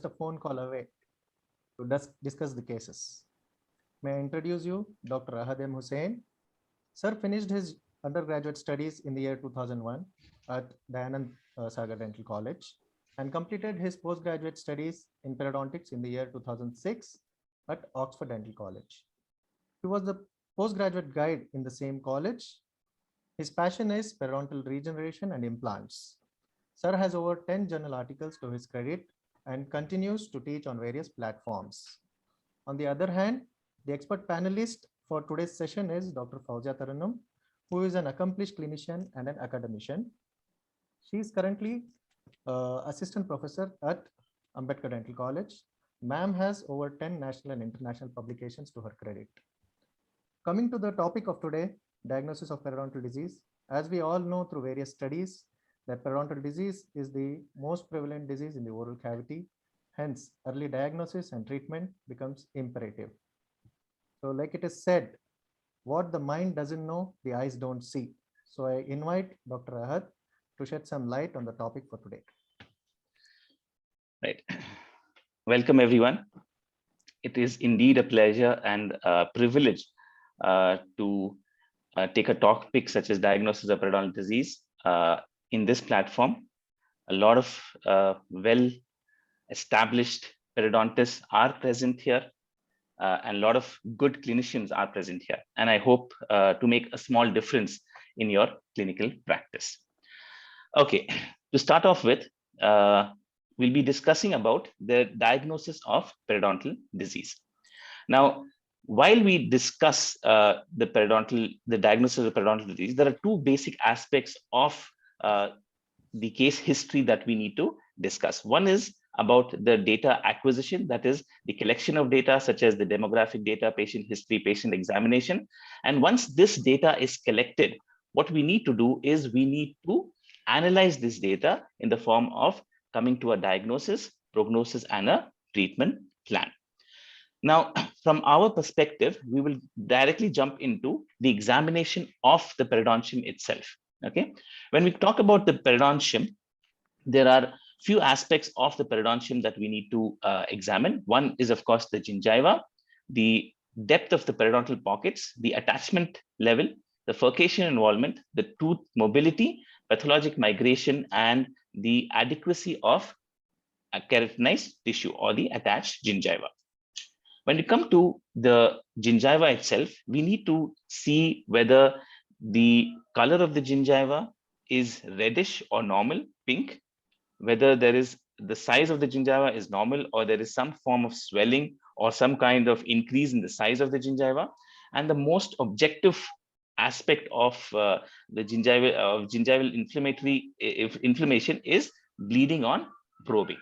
just a phone call away to discuss the cases. May I introduce you, Dr. Ahad M. Hussain. Sir finished his undergraduate studies in the year 2001 at Dayanand Sagar Dental College and completed his postgraduate studies in periodontics in the year 2006 at Oxford Dental College. He was the postgraduate guide in the same college. His passion is periodontal regeneration and implants. Sir has over 10 journal articles to his credit and continues to teach on various platforms. On the other hand, the expert panelist for today's session is Dr. Fauzia Taranum, who is an accomplished clinician and an academician. She is currently assistant professor at Ambedkar Dental College. Ma'am has over 10 national and international publications to her credit. Coming to the topic of today, diagnosis of periodontal disease. As we all know through various studies, that periodontal disease is the most prevalent disease in the oral cavity. Hence, early diagnosis and treatment becomes imperative. So like it is said, what the mind doesn't know, the eyes don't see. So I invite Dr. Ahad to shed some light on the topic for today. Right. Welcome, everyone. It is indeed a pleasure and a privilege to take a topic such as diagnosis of periodontal disease in this platform. A lot of well-established periodontists are present here, and a lot of good clinicians are present here. And I hope to make a small difference in your clinical practice. Okay, to start off with, we'll be discussing about the diagnosis of periodontal disease. Now, while we discuss the diagnosis of periodontal disease, there are two basic aspects of the case history that we need to discuss. One is about the data acquisition, that is the collection of data such as the demographic data, patient history, patient examination. And once this data is collected, what we need to do is we need to analyze this data in the form of coming to a diagnosis, prognosis, and a treatment plan. Now, from our perspective, we will directly jump into the examination of the periodontium itself. Okay, when we talk about the periodontium, there are few aspects of the periodontium that we need to examine. One is, of course, the gingiva, the depth of the periodontal pockets, the attachment level, the furcation involvement, the tooth mobility, pathologic migration, and the adequacy of a keratinized tissue or the attached gingiva. When we come to the gingiva itself, we need to see whether the color of the gingiva is reddish or normal, pink, whether there is the size of the gingiva is normal or there is some form of swelling or some kind of increase in the size of the gingiva. And the most objective aspect of the gingival inflammation is bleeding on probing.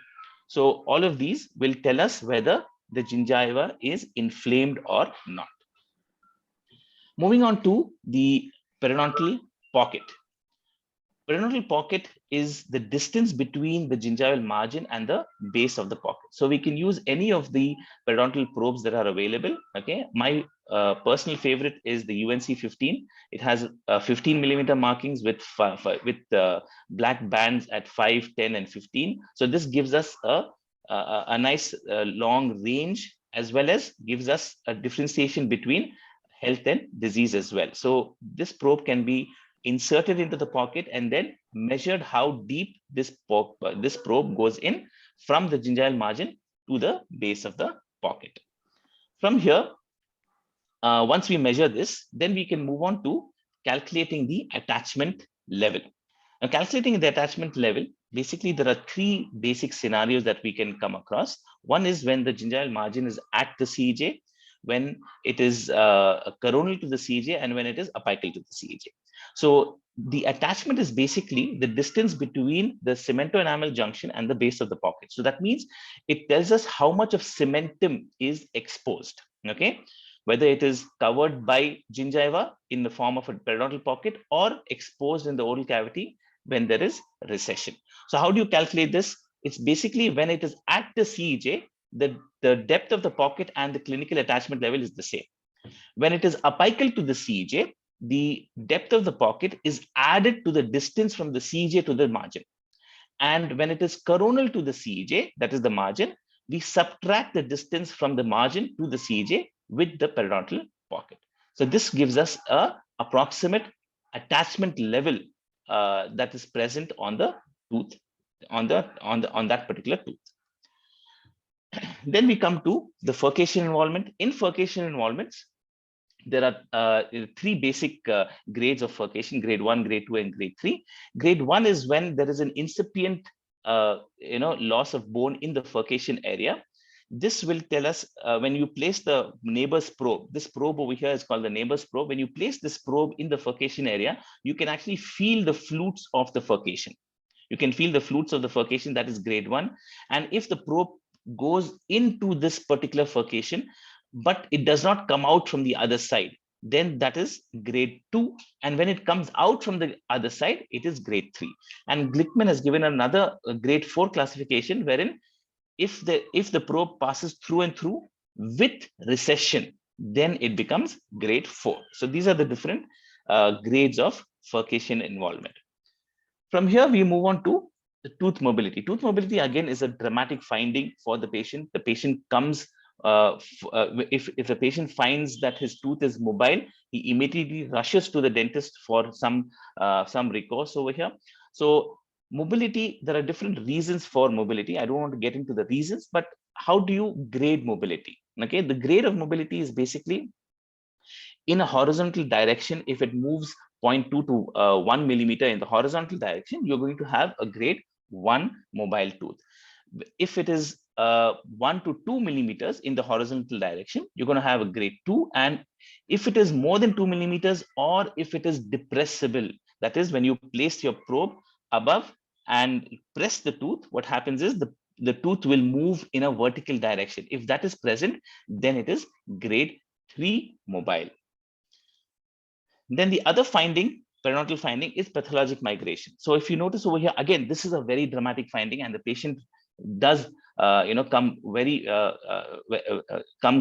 So all of these will tell us whether the gingiva is inflamed or not. Moving on to the periodontal pocket. Periodontal pocket is the distance between the gingival margin and the base of the pocket. So we can use any of the periodontal probes that are available. Okay, my personal favorite is the UNC 15. It has 15 millimeter markings with black bands at 5, 10, and 15. So this gives us a nice long range, as well as gives us a differentiation between health and disease as well. So this probe can be inserted into the pocket and then measured how deep this probe goes in from the gingival margin to the base of the pocket. From here, once we measure this, then we can move on to calculating the attachment level. Now, calculating the attachment level, basically there are three basic scenarios that we can come across. One is when the gingival margin is at the CEJ, when it is coronal to the CEJ, and when it is apical to the CEJ. So the attachment is basically the distance between the cemento-enamel junction and the base of the pocket. So that means it tells us how much of cementum is exposed, okay? Whether it is covered by gingiva in the form of a periodontal pocket or exposed in the oral cavity when there is recession. So how do you calculate this? It's basically when it is at the CEJ, the depth of the pocket and the clinical attachment level is the same. When it is apical to the CEJ, the depth of the pocket is added to the distance from the CEJ to the margin. And when it is coronal to the CEJ, that is the margin, we subtract the distance from the margin to the CJ with the periodontal pocket. So this gives us a approximate attachment level that is present on the tooth, on that particular tooth. Then we come to the furcation involvement. In furcation involvements, there are three basic grades of furcation: grade 1, grade 2, and grade 3. Grade 1 is when there is an incipient loss of bone in the furcation area. This will tell us when you place the neighbor's probe. This probe over here is called the neighbor's probe. When you place this probe in the furcation area, you can actually feel the flutes of the furcation. You can feel the flutes of the furcation. That is grade 1. And if the probe goes into this particular furcation, but it does not come out from the other side, then that is grade 2. And when it comes out from the other side, it is grade 3. And Glickman has given another grade 4 classification, wherein if the probe passes through and through with recession, then it becomes grade 4. So these are the different grades of furcation involvement. From here, we move on to the tooth mobility. Tooth mobility, again, is a dramatic finding for the patient. The patient comes, if the patient finds that his tooth is mobile, he immediately rushes to the dentist for some recourse over here. So mobility, there are different reasons for mobility. I don't want to get into the reasons, but how do you grade mobility? Okay, the grade of mobility is basically in a horizontal direction. If it moves 0.2 to 1 millimeter in the horizontal direction, you're going to have a grade 1 mobile tooth. If it is 1 to 2 millimeters in the horizontal direction, you're going to have a grade 2. And if it is more than 2 millimeters, or if it is depressible, that is when you place your probe above and press the tooth, what happens is the tooth will move in a vertical direction. If that is present, then it is grade 3 mobile. Then the other finding, periodontal finding, is pathologic migration. So if you notice over here, again, this is a very dramatic finding, and the patient does come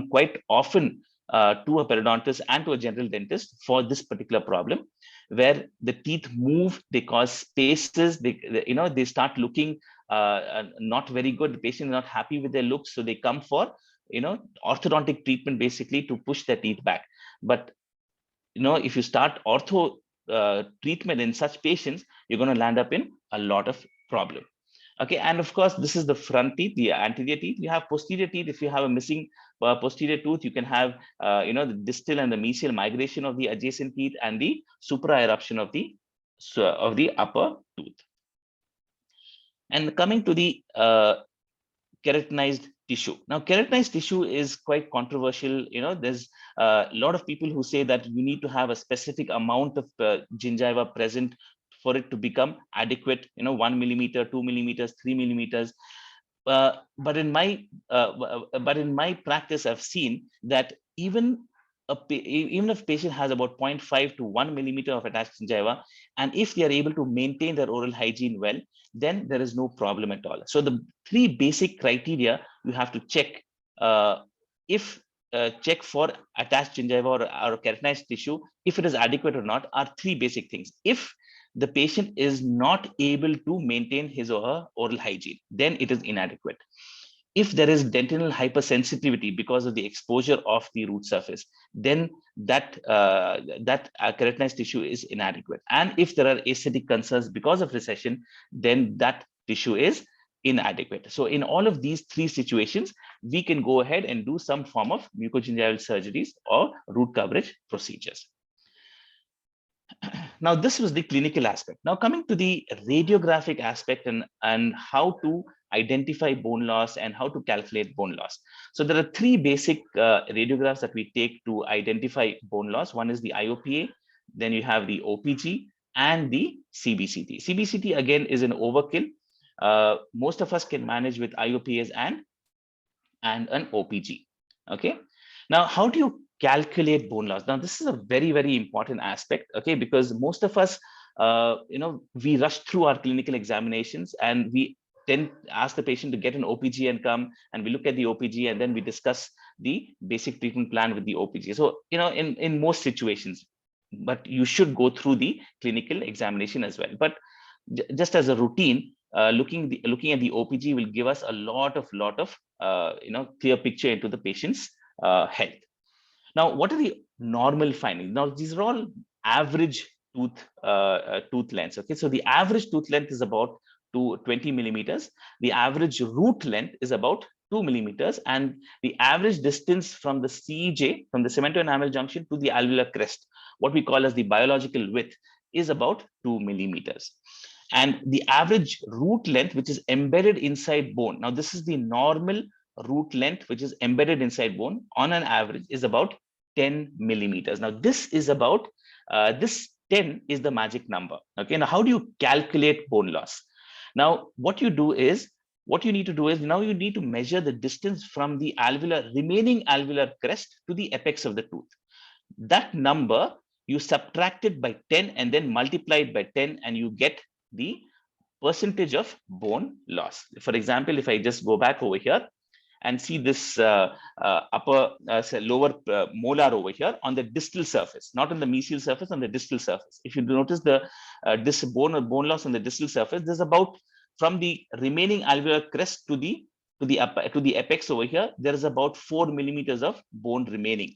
quite often to a periodontist and to a general dentist for this particular problem, where the teeth move, they cause spaces, they start looking not very good. The patient is not happy with their looks, so they come for orthodontic treatment, basically to push their teeth back. But if you start ortho treatment in such patients, you're going to land up in a lot of problem. Okay, and of course, this is the front teeth, the anterior teeth. You have posterior teeth. If you have a missing posterior tooth, you can have the distal and the mesial migration of the adjacent teeth and the supra eruption of the upper tooth. And coming to the keratinized tissue. Now, keratinized tissue is quite controversial. There's a lot of people who say that you need to have a specific amount of gingiva present for it to become adequate, 1 millimeter, 2 millimeters, 3 millimeters. But in my practice, I've seen that even if a patient has about 0.5 to 1 millimeter of attached gingiva, and if they are able to maintain their oral hygiene well, then there is no problem at all. So the three basic criteria you have to check check for attached gingiva or keratinized tissue, if it is adequate or not, are three basic things. If the patient is not able to maintain his or her oral hygiene, then it is inadequate. If there is dentinal hypersensitivity because of the exposure of the root surface, then that keratinized tissue is inadequate. And if there are aesthetic concerns because of recession, then that tissue is inadequate. So in all of these three situations, we can go ahead and do some form of mucogingival surgeries or root coverage procedures. Now, this was the clinical aspect. Now, coming to the radiographic aspect and how to identify bone loss and how to calculate bone loss. So there are three basic radiographs that we take to identify bone loss. One is the IOPA, then you have the OPG and the CBCT. CBCT, again, is an overkill. Most of us can manage with IOPAs and an OPG. Okay. Now, how do you calculate bone loss? Now, this is a very, very important aspect, okay, because most of us, we rush through our clinical examinations and we then ask the patient to get an OPG and come, and we look at the OPG and then we discuss the basic treatment plan with the OPG. So, in most situations, but you should go through the clinical examination as well. But just as a routine, looking at the OPG will give us a lot of clear picture into the patient's health. Now, what are the normal findings? Now, these are all average tooth lengths. Okay, so the average tooth length is about 20 millimeters. The average root length is about 2 millimeters, and the average distance from the CEJ, from the cemento-enamel junction to the alveolar crest, what we call as the biological width, is about 2 millimeters. And the average root length, which is embedded inside bone. Now, this is the normal root length, which is embedded inside bone on an average, is about 10 millimeters. Now, this is about, this 10 is the magic number. Okay, now how do you calculate bone loss? Now, what you need to do is now you need to measure the distance from the remaining alveolar crest to the apex of the tooth. That number you subtract it by 10 and then multiply it by 10, and you get the percentage of bone loss. For example, if I just go back over here and see this lower molar over here on the distal surface, not on the mesial surface, on the distal surface. If you notice this bone loss on the distal surface, there's about, from the remaining alveolar crest to the apex over here, there is about 4 millimeters of bone remaining.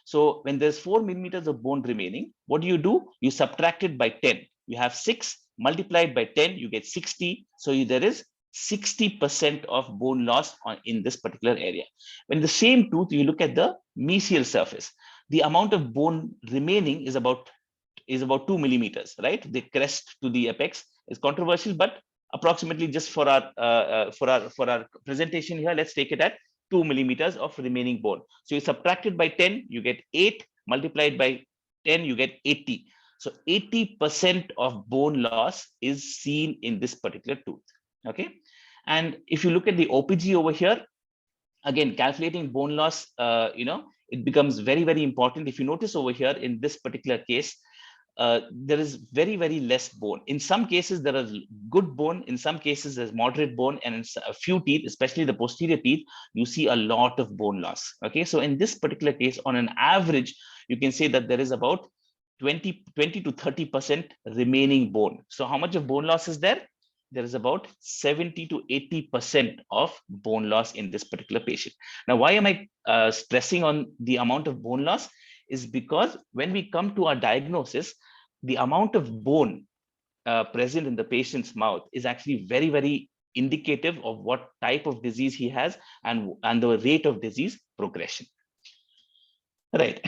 So when there's 4 millimeters of bone remaining, what do? You subtract it by 10. You have 6 multiplied by 10, you get 60. So there is 60% of bone loss in this particular area. When the same tooth, you look at the mesial surface, the amount of bone remaining is about 2 millimeters, right? The crest to the apex is controversial, but approximately, just for our presentation here, let's take it at 2 millimeters of remaining bone. So you subtract it by 10, you get 8, multiplied by 10, you get 80. So 80% of bone loss is seen in this particular tooth. Okay, and if you look at the OPG over here, again, calculating bone loss, it becomes very, very important. If you notice over here in this particular case, there is very, very less bone. In some cases, there is good bone. In some cases, there's moderate bone. And in a few teeth, especially the posterior teeth, you see a lot of bone loss. Okay, so in this particular case, on an average, you can say that there is about 20 to 30% remaining bone. So how much of bone loss is there? There is about 70 to 80% of bone loss in this particular patient. Now, why am I stressing on the amount of bone loss? Is because when we come to our diagnosis, the amount of bone present in the patient's mouth is actually very, very indicative of what type of disease he has and the rate of disease progression. Right.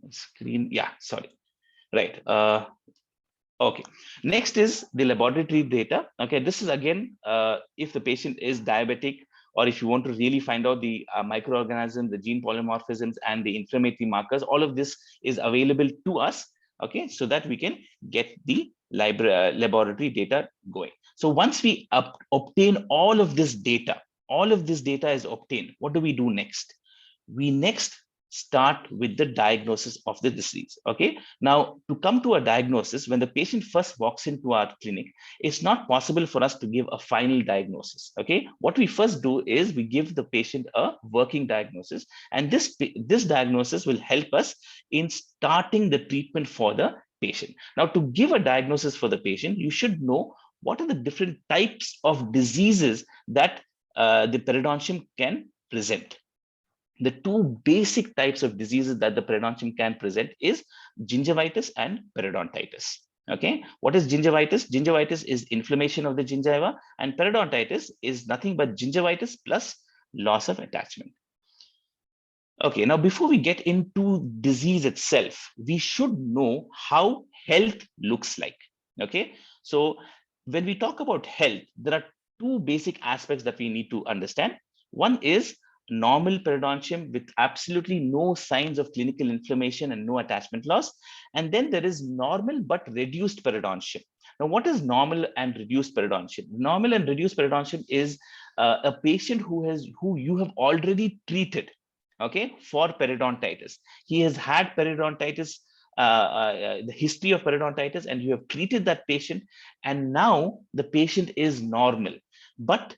Screen, yeah, sorry. Right. Okay, next is the laboratory data. Okay, this is again, if the patient is diabetic, or if you want to really find out the microorganisms, the gene polymorphisms, and the inflammatory markers, all of this is available to us. Okay, so that we can get the laboratory data going. So once we obtain all of this data is obtained, what do we do next? We next start with the diagnosis of the disease. Okay, now to come to a diagnosis, when the patient first walks into our clinic, it's not possible for us to give a final diagnosis. Okay, what we first do is we give the patient a working diagnosis, and this diagnosis will help us in starting the treatment for the patient. Now, to give a diagnosis for the patient, you should know what are the different types of diseases that the periodontium can present. The two basic types of diseases that the periodontium can present is gingivitis and periodontitis. Okay, what is gingivitis? Gingivitis is inflammation of the gingiva, and periodontitis is nothing but gingivitis plus loss of attachment. Okay, now before we get into disease itself, we should know how health looks like. Okay, so when we talk about health, there are two basic aspects that we need to understand. One is normal periodontium with absolutely no signs of clinical inflammation and no attachment loss. And then there is normal but reduced periodontium. Now, what is normal and reduced periodontium? Normal and reduced periodontium is a patient who you have already treated, okay, for periodontitis. He has had periodontitis, the history of periodontitis, and you have treated that patient, and now the patient is normal, but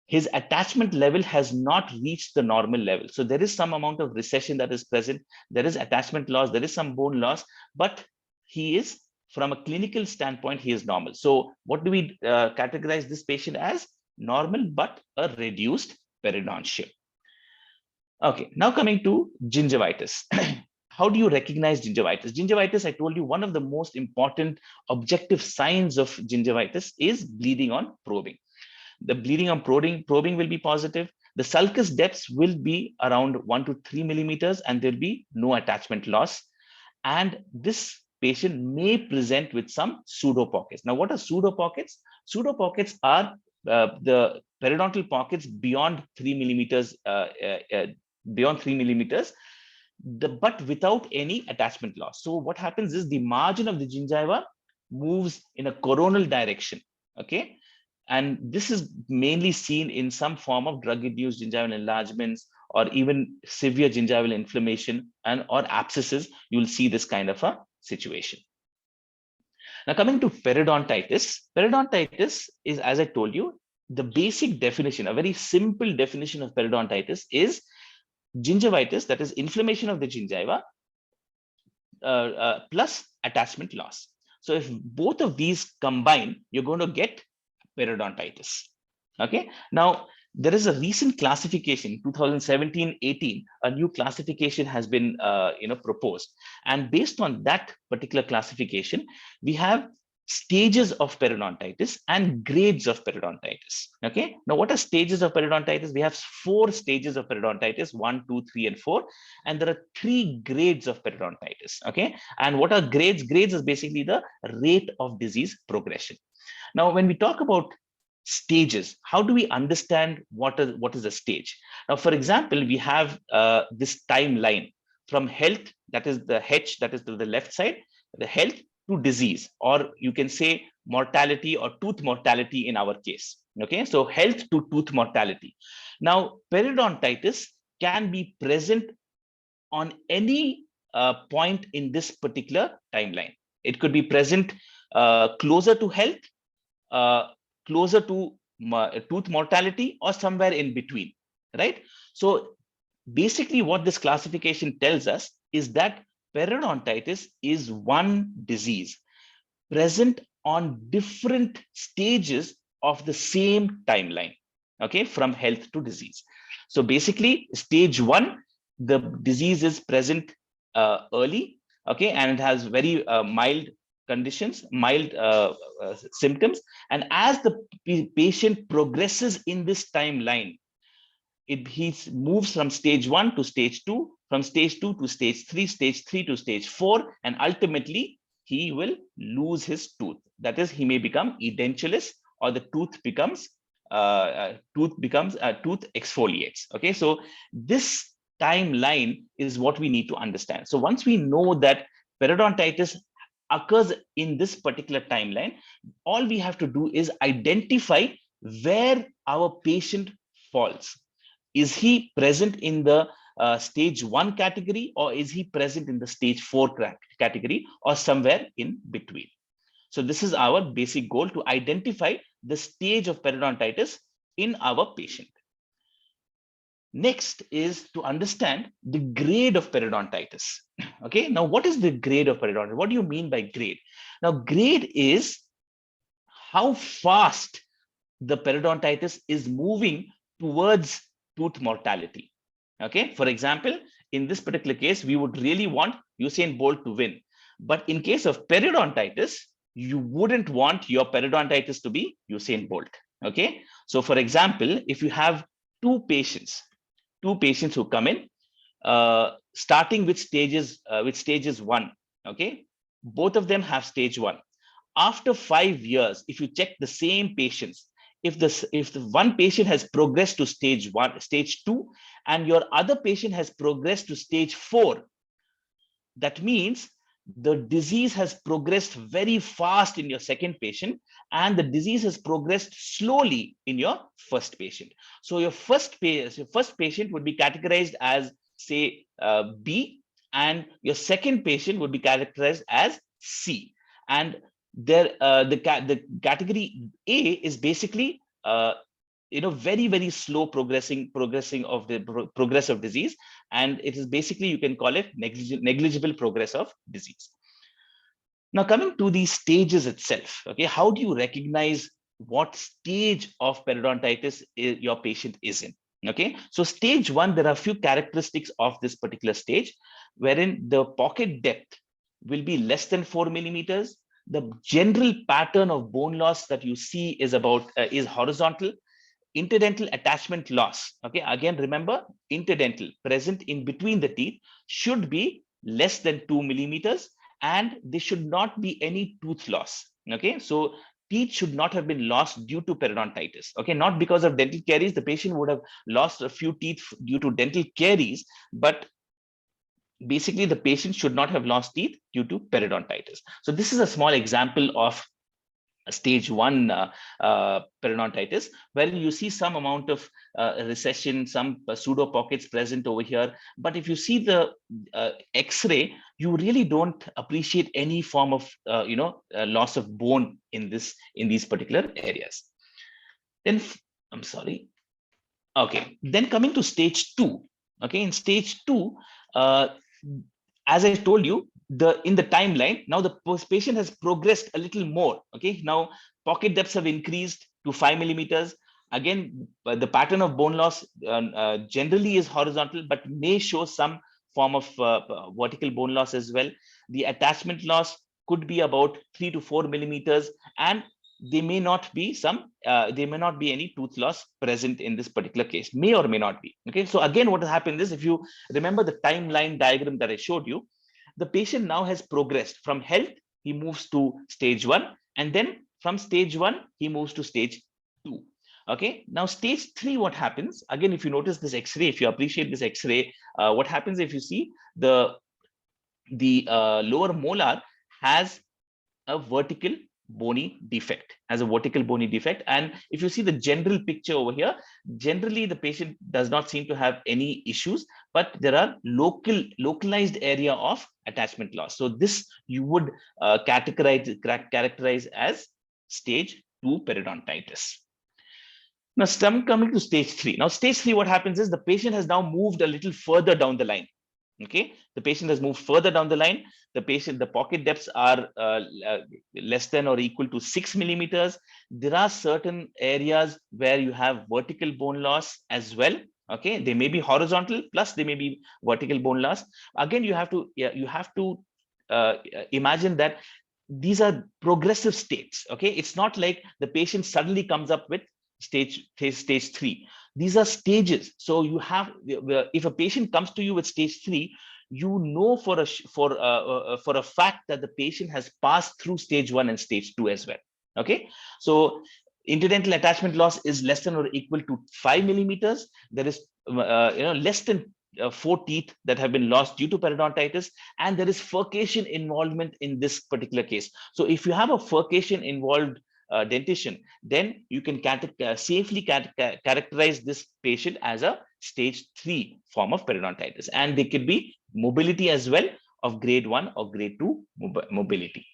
his attachment level has not reached the normal level. So there is some amount of recession that is present. There is attachment loss, there is some bone loss, but he is from a clinical standpoint, he is normal. So what do we categorize this patient as? Normal, but a reduced periodontia. Okay, now coming to gingivitis. How do you recognize gingivitis? Gingivitis, I told you, one of the most important objective signs of gingivitis is bleeding on probing. The bleeding on probing will be positive. The sulcus depths will be around 1 to 3 millimeters, and there'll be no attachment loss. And this patient may present with some pseudo pockets. Now, what are pseudo pockets? Pseudo pockets are the periodontal pockets beyond 3 millimeters, but without any attachment loss. So what happens is the margin of the gingiva moves in a coronal direction. Okay. And this is mainly seen in some form of drug-induced gingival enlargements or even severe gingival inflammation or abscesses. You'll see this kind of a situation. Now, coming to periodontitis. Periodontitis is, as I told you, the basic definition, a very simple definition of periodontitis is gingivitis, that is inflammation of the gingiva, plus attachment loss. So if both of these combine, you're going to get periodontitis. Okay. Now, there is a recent classification, 2017-18, a new classification has been proposed. And based on that particular classification, we have stages of periodontitis and grades of periodontitis. Okay. Now, what are stages of periodontitis? We have 4 stages of periodontitis, 1, 2, 3, and 4. And there are 3 grades of periodontitis. Okay. And what are grades? Grades is basically the rate of disease progression. Now, when we talk about stages, how do we understand what is a stage? Now, for example, we have this timeline from health, that is the H, that is to the left side, the health to disease, or you can say mortality or tooth mortality in our case. Okay, so health to tooth mortality. Now, periodontitis can be present on any point in this particular timeline. It could be present closer to health, closer to tooth mortality, or somewhere in between, right? So basically what this classification tells us is that periodontitis is one disease present on different stages of the same timeline, okay, from health to disease. So basically stage 1, the disease is present early, okay, and it has very mild conditions, mild symptoms. And as the patient progresses in this timeline, he moves from stage 1 to stage 2, from stage 2 to stage 3, stage 3 to stage 4, and ultimately he will lose his tooth. That is, he may become edentulous, or the tooth exfoliates. Okay, so this timeline is what we need to understand. So once we know that periodontitis occurs in this particular timeline, all we have to do is identify where our patient falls. Is he present in the stage 1 category, or is he present in the stage 4 category, or somewhere in between? So this is our basic goal, to identify the stage of periodontitis in our patient. Next is to understand the grade of periodontitis. Okay, now what is the grade of periodontitis? What do you mean by grade? Now, grade is how fast the periodontitis is moving towards tooth mortality. Okay, for example, in this particular case, we would really want Usain Bolt to win. But in case of periodontitis, you wouldn't want your periodontitis to be Usain Bolt. Okay, so for example, if you have two patients who come in, starting with stages 1. Okay, both of them have stage 1. After 5 years, if you check the same patients, if the one patient has progressed to stage 1, stage 2, and your other patient has progressed to stage 4, that means the disease has progressed very fast in your second patient, and the disease has progressed slowly in your first patient. So your first patient would be categorized as, say, B, and your second patient would be categorized as C. And there, the category A is basically very, very slow progressing of the progress of disease, and it is basically, you can call it negligible progress of disease. Now, coming to the stages itself, okay, how do you recognize what stage of periodontitis your patient is in? Okay, so stage one, there are a few characteristics of this particular stage, wherein the pocket depth will be less than 4 millimeters. The general pattern of bone loss that you see is is horizontal. Interdental attachment loss. Okay, again, remember, interdental present in between the teeth should be less than 2 millimeters, and there should not be any tooth loss. Okay, so teeth should not have been lost due to periodontitis. Okay, not because of dental caries. The patient would have lost a few teeth due to dental caries, but basically the patient should not have lost teeth due to periodontitis. So this is a small example of stage one periodontitis, where you see some amount of recession, some pseudo pockets present over here. But if you see the X-ray, you really don't appreciate any form of loss of bone in these particular areas. Then I'm sorry. Okay. Then coming to stage two. Okay, in stage two, as I told you, in the timeline, now the patient has progressed a little more. Okay, now pocket depths have increased to 5 millimeters. Again, the pattern of bone loss generally is horizontal, but may show some form of vertical bone loss as well. The attachment loss could be about 3 to 4 millimeters, and there may not be any tooth loss present in this particular case, may or may not be. Okay, so again, what has happened is, if you remember the timeline diagram that I showed you, the patient now has progressed from health, he moves to stage one, and then from stage one, he moves to stage two. Okay, now stage three, what happens? Again, if you notice this X-ray, if you appreciate this X-ray, what happens if you see the lower molar has a vertical bony defect, and if you see the general picture over here, generally the patient does not seem to have any issues, but there are localized area of attachment loss. So this you would characterize as stage 2 periodontitis. Now, coming to stage 3. Now, stage 3, what happens is the patient has now moved a little further down the line. Okay, the patient has moved further down the line. The pocket depths are less than or equal to 6 millimeters. There are certain areas where you have vertical bone loss as well. Okay, they may be horizontal, plus they may be vertical bone loss. Again, you have to imagine that these are progressive states. Okay, it's not like the patient suddenly comes up with stage 3. These are stages. So you have, if a patient comes to you with stage 3, you know for a fact that the patient has passed through stage 1 and stage 2 as well. Okay, so interdental attachment loss is less than or equal to 5 millimeters. There is less than 4 teeth that have been lost due to periodontitis, and there is furcation involvement in this particular case. So if you have a furcation involved dentition, then you can safely characterize this patient as a stage 3 form of periodontitis, and there could be mobility as well of grade 1 or grade 2 mobility.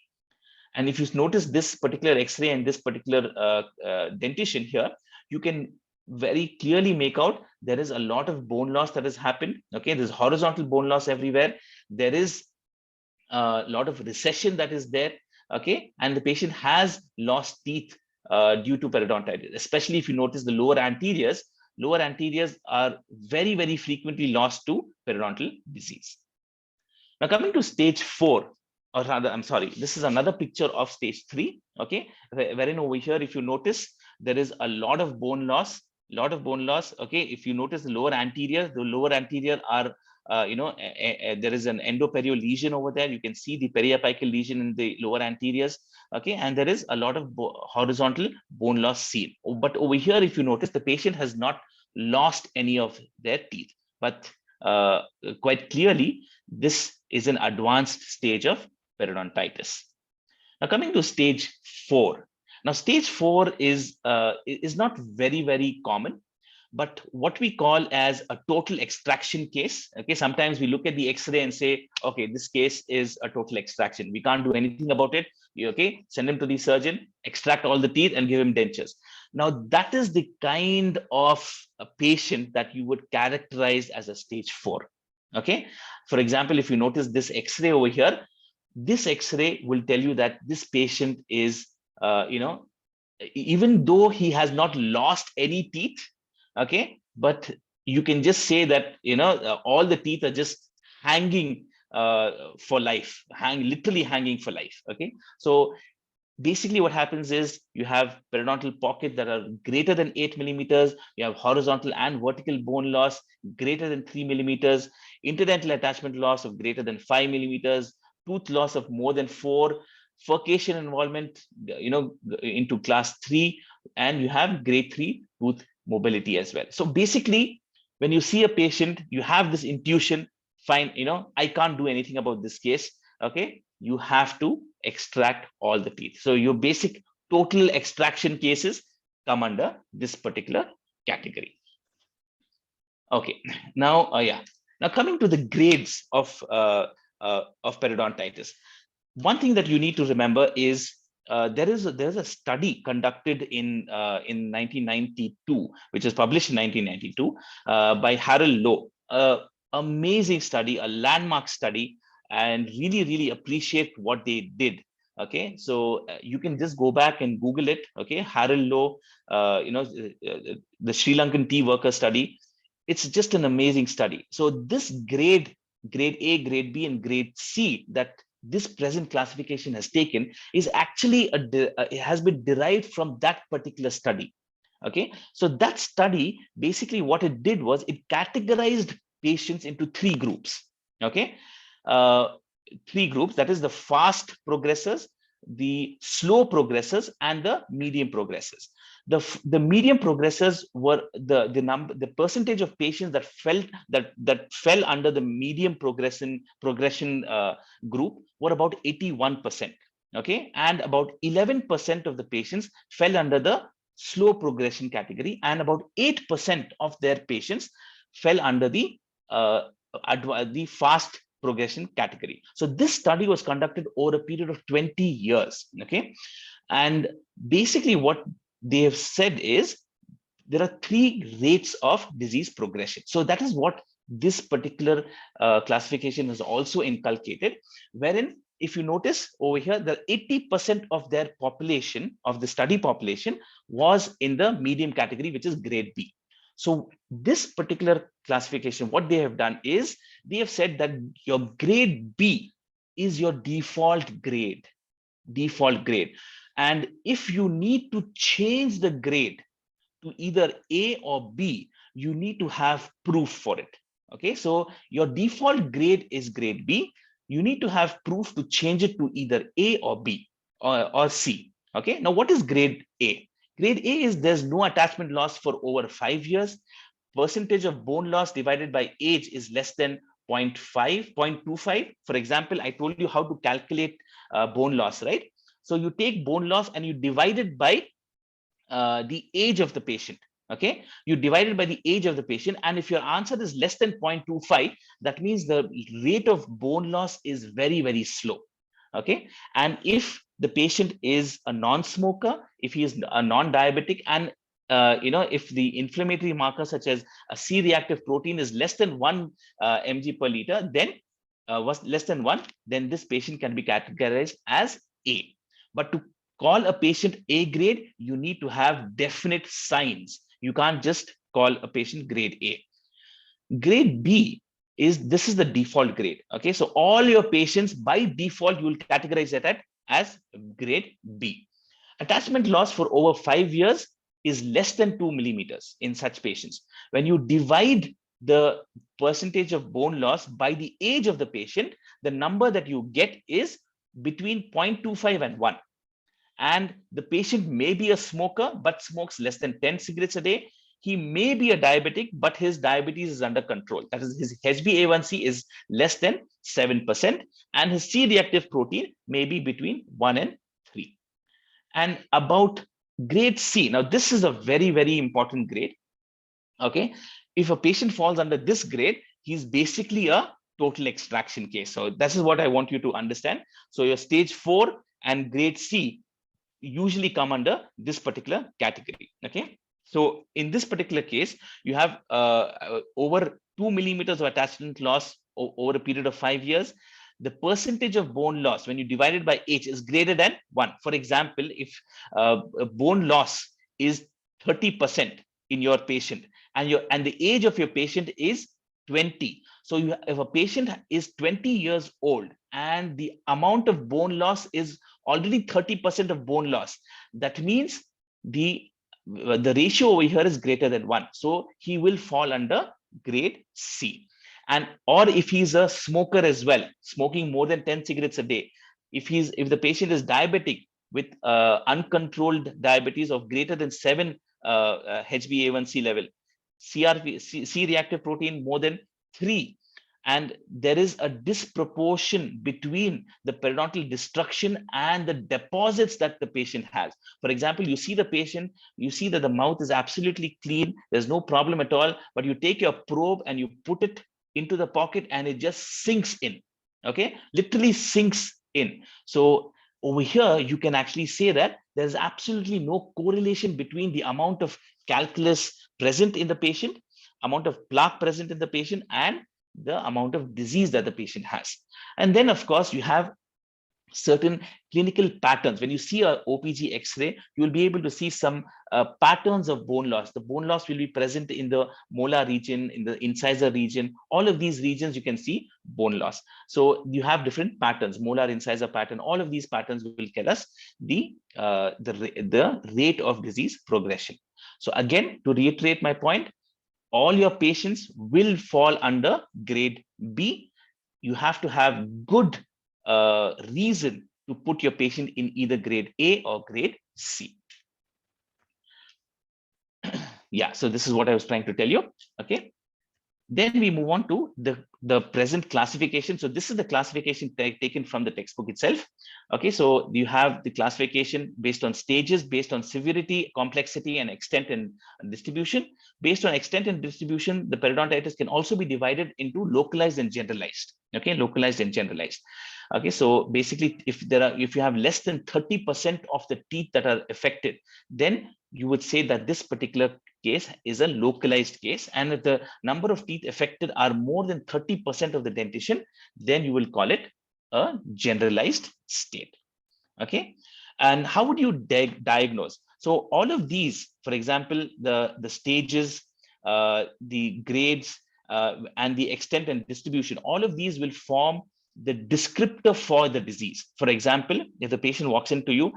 And if you notice this particular X-ray and this particular dentition here, you can very clearly make out there is a lot of bone loss that has happened. Okay, there's horizontal bone loss everywhere. There is a lot of recession that is there. Okay, and the patient has lost teeth due to periodontitis, especially if you notice the lower anteriors. Lower anteriors are very, very frequently lost to periodontal disease. Now, coming to stage 4, or rather, I'm sorry, this is another picture of stage 3. Okay, wherein over here, if you notice, there is a lot of bone loss. Okay, if you notice the lower anterior are there is an endoperio lesion over there. You can see the periapical lesion in the lower anteriors. Okay, and there is a lot of horizontal bone loss seen. But over here, if you notice, the patient has not lost any of their teeth, but quite clearly, this is an advanced stage of periodontitis. Now, coming to stage 4. Now, stage 4 is not very, very common, but what we call as a total extraction case. Okay, sometimes we look at the X-ray and say, okay, this case is a total extraction. We can't do anything about it. Okay, send him to the surgeon, extract all the teeth, and give him dentures. Now, that is the kind of a patient that you would characterize as a stage 4. Okay, for example, if you notice this X-ray over here, this X-ray will tell you that this patient is, even though he has not lost any teeth, okay, but you can just say that, all the teeth are just hanging for life, literally hanging for life. Okay, so basically what happens is you have periodontal pockets that are greater than 8 millimeters. You have horizontal and vertical bone loss greater than 3 millimeters, interdental attachment loss of greater than 5 millimeters, tooth loss of more than 4, furcation involvement, into class 3, and you have grade 3 tooth mobility as well. So basically, when you see a patient, you have this intuition, fine, I can't do anything about this case. Okay, you have to extract all the teeth. So your basic total extraction cases come under this particular category. Okay, now now coming to the grades of periodontitis. One thing that you need to remember is there's a study conducted in 1992, which was published in 1992 by Harold Lowe. Amazing study, a landmark study, and really appreciate what they did. Okay, so you can just go back and Google it. Okay, Harold Lowe, the Sri Lankan tea worker study. It's just an amazing study. So this grade A, grade B, and grade C that this present classification has taken is actually it has been derived from that particular study. Okay, so that study, basically what it did was it categorized patients into 3 groups. Okay, 3 groups, that is the fast progressors, the slow progressors, and the medium progressors. The medium progressors were the percentage of patients that fell under the medium progression group were about 81%. Okay, and about 11% of the patients fell under the slow progression category, and about 8% of their patients fell under the fast progression category. So this study was conducted over a period of 20 years. Okay, and basically what they have said is there are 3 rates of disease progression. So that is what this particular classification has also inculcated, wherein if you notice over here, the 80% of their population, of the study population, was in the medium category, which is grade B. So this particular classification, what they have done is they have said that your grade B is your default grade. And if you need to change the grade to either A or B, you need to have proof for it. Okay, so your default grade is grade B. You need to have proof to change it to either A or B or C. Okay, now what is grade A? Grade A is there's no attachment loss for over 5 years. Percentage of bone loss divided by age is less than 0.5, 0.25. For example, I told you how to calculate bone loss, right? So you take bone loss and you divide it by the age of the patient. Okay, you divide it by the age of the patient, and if your answer is less than 0.25, that means the rate of bone loss is very slow. Okay, and if the patient is a non-smoker, if he is a non-diabetic, and if the inflammatory marker such as a C-reactive protein is less than 1 mg per liter, then was less than 1, then this patient can be categorized as A. But to call a patient A grade, you need to have definite signs. You can't just call a patient grade A. Grade B is, this is the default grade. Okay, so all your patients by default, you will categorize that as grade B. Attachment loss for over 5 years is less than 2 millimeters in such patients. When you divide the percentage of bone loss by the age of the patient, the number that you get is between 0.25 and 1. And the patient may be a smoker, but smokes less than 10 cigarettes a day. He may be a diabetic, but his diabetes is under control. That is, his HbA1c is less than 7%, and his C-reactive protein may be between 1 and 3. And about grade C, now this is a very important grade. Okay, if a patient falls under this grade, he's basically a total extraction case. So this is what I want you to understand. So your stage 4 and grade C usually come under this particular category. Okay, so in this particular case, you have over 2 millimeters of attachment loss over a period of 5 years. the percentage of bone loss when you divide it by age is greater than 1. For example, if a bone loss is 30% in your patient and the age of your patient is 20. So if a patient is 20 years old and the amount of bone loss is already 30% of bone loss, that means the ratio over here is greater than 1. So he will fall under grade C. And or if he's a smoker as well, smoking more than 10 cigarettes a day, if the patient is diabetic with uncontrolled diabetes of greater than 7 HbA1c level, C reactive protein more than 3, and there is a disproportion between the periodontal destruction and the deposits that the patient has. For example, you see the patient, you see that the mouth is absolutely clean, there's no problem at all, but you take your probe and you put it into the pocket and it just sinks in. Okay, literally sinks in. So over here, you can actually say that there's absolutely no correlation between the amount of calculus present in the patient, amount of plaque present in the patient, and the amount of disease that the patient has. And then, of course, you have certain clinical patterns. When you see a OPG X-ray, you will be able to see some patterns of bone loss. The bone loss will be present in the molar region, in the incisor region. All of these regions you can see bone loss. So you have different patterns, molar incisor pattern. All of these patterns will tell us the rate of disease progression. So again, to reiterate my point, all your patients will fall under grade B. You have to have good reason to put your patient in either grade A or grade C. Yeah, so this is what I was trying to tell you. Okay. Then we move on to the present classification. So this is the classification taken from the textbook itself. Okay, so you have the classification based on stages, based on severity, complexity, and extent and distribution. Based on extent and distribution, the periodontitis can also be divided into localized and generalized. Okay, localized and generalized. Okay, so basically, if you have less than 30% of the teeth that are affected, then you would say that this particular case is a localized case. And if the number of teeth affected are more than 30% of the dentition, then you will call it a generalized state. Okay. And how would you diagnose? So all of these, for example, the stages, the grades, and the extent and distribution, all of these will form the descriptor for the disease. For example, if the patient walks into your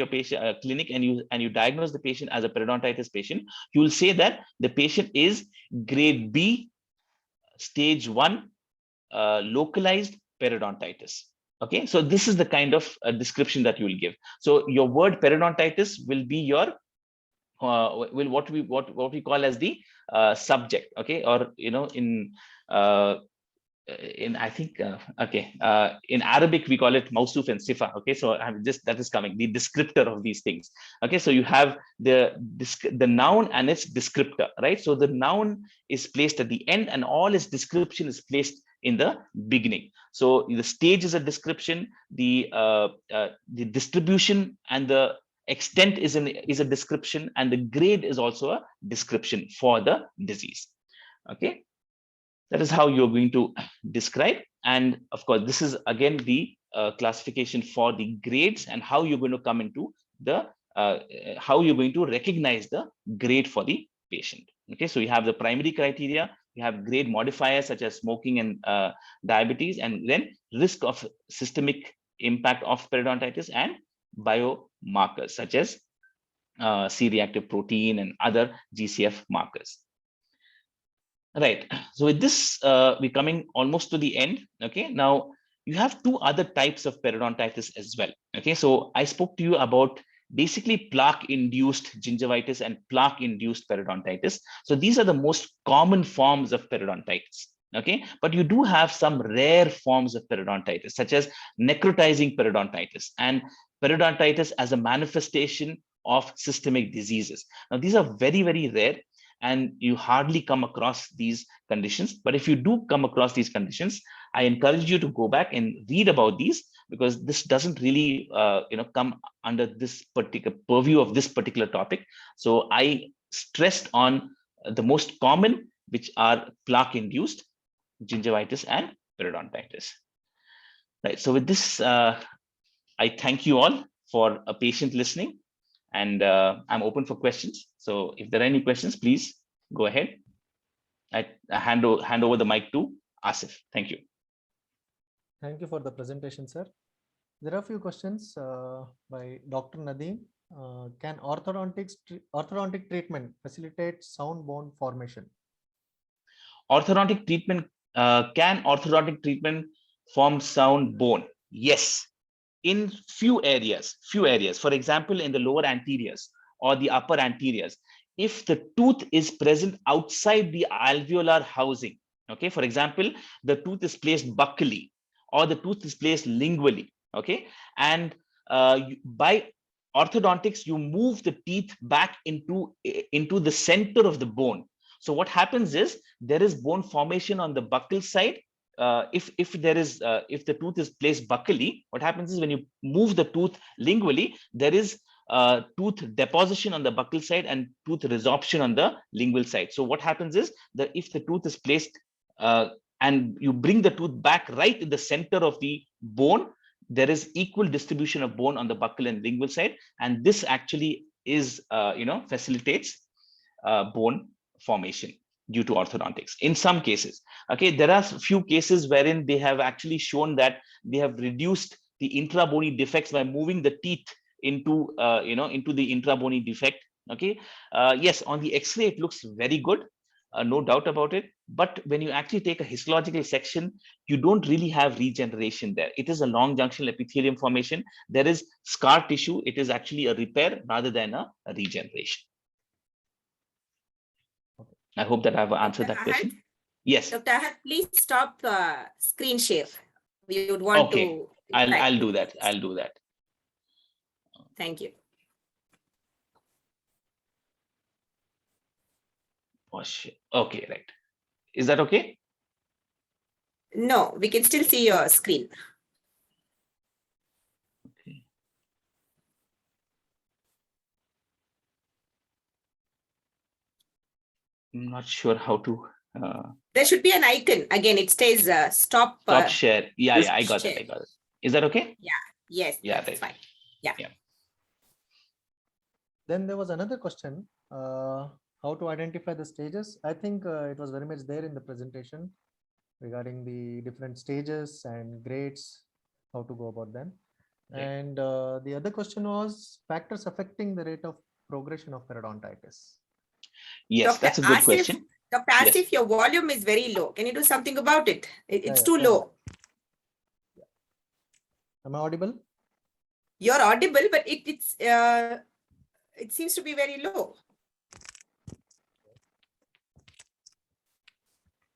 patient clinic and you diagnose the patient as a periodontitis patient, you will say that the patient is grade B, stage 1, localized periodontitis. Okay, so this is the kind of description that you will give. So your word periodontitis will be your what we call as the subject. Okay, or in I think in Arabic we call it mawsuf and sifa. Okay, so that is coming, the descriptor of these things. Okay, so you have the noun and its descriptor, right? So the noun is placed at the end and all its description is placed in the beginning. So the stage is a description, the distribution and the extent is a description, and the grade is also a description for the disease. Okay, that is how you're going to describe. And of course, this is again the classification for the grades and how you're going to come into the how you're going to recognize the grade for the patient. Okay, so you have the primary criteria, you have grade modifiers such as smoking and diabetes, and then risk of systemic impact of periodontitis, and biomarkers such as C-reactive protein and other GCF markers. Right. So with this, we're coming almost to the end. Okay. Now you have two other types of periodontitis as well. Okay. So I spoke to you about basically plaque-induced gingivitis and plaque-induced periodontitis. So these are the most common forms of periodontitis. Okay. But you do have some rare forms of periodontitis, such as necrotizing periodontitis and periodontitis as a manifestation of systemic diseases. Now, these are very, very rare, and you hardly come across these conditions. But if you do come across these conditions, I encourage you to go back and read about these, because this doesn't really come under this particular purview of this particular topic. So I stressed on the most common, which are plaque-induced gingivitis and periodontitis. Right. So with this, I thank you all for a patient listening, and I'm open for questions. So if there are any questions, please go ahead. I hand over the mic to Asif. Thank you. Thank you for the presentation, sir. There are a few questions by Dr. Nadeem. Can orthodontic treatment facilitate sound bone formation? Orthodontic treatment, can orthodontic treatment form sound bone? Yes, in few areas. For example, in the lower anteriors or the upper anteriors, if the tooth is present outside the alveolar housing. Okay, for example, the tooth is placed buccally or the tooth is placed lingually. Okay, and by orthodontics, you move the teeth back into the center of the bone. So what happens is there is bone formation on the buccal side. If the tooth is placed buccally, what happens is when you move the tooth lingually, there is tooth deposition on the buccal side and tooth resorption on the lingual side. So what happens is that if the tooth is placed and you bring the tooth back right in the center of the bone, there is equal distribution of bone on the buccal and lingual side, and this actually is facilitates bone formation due to orthodontics in some cases. Okay, there are few cases wherein they have actually shown that they have reduced the intra-bony defects by moving the teeth into into the intra-bony defect. Okay, yes, on the x-ray it looks very good, no doubt about it, but when you actually take a histological section, you don't really have regeneration there. It is a long junctional epithelium formation. There is scar tissue. It is actually a repair rather than a regeneration. I hope that I've answered that question. Yes. Dr. Ahad, please stop screen share. We would want to. I'll do that. I'll do that. Thank you. Oh, shit. Okay, right. Is that okay? No, we can still see your screen. Okay. I'm not sure how to. There should be an icon. Again, it says stop. Stop share. Yeah, I got it. I got it. Is that okay? Yeah. Yes. Yeah, that's right. fine. Yeah. Then there was another question. How to identify the stages? I think it was very much there in the presentation regarding the different stages and grades, how to go about them. Okay. And the other question was factors affecting the rate of progression of periodontitis. Yes, Dr. that's a good Asif, question. Dr. Asif, yes. Your volume is very low. Can you do something about it? It's too low. Am I audible? You're audible, but it seems to be very low.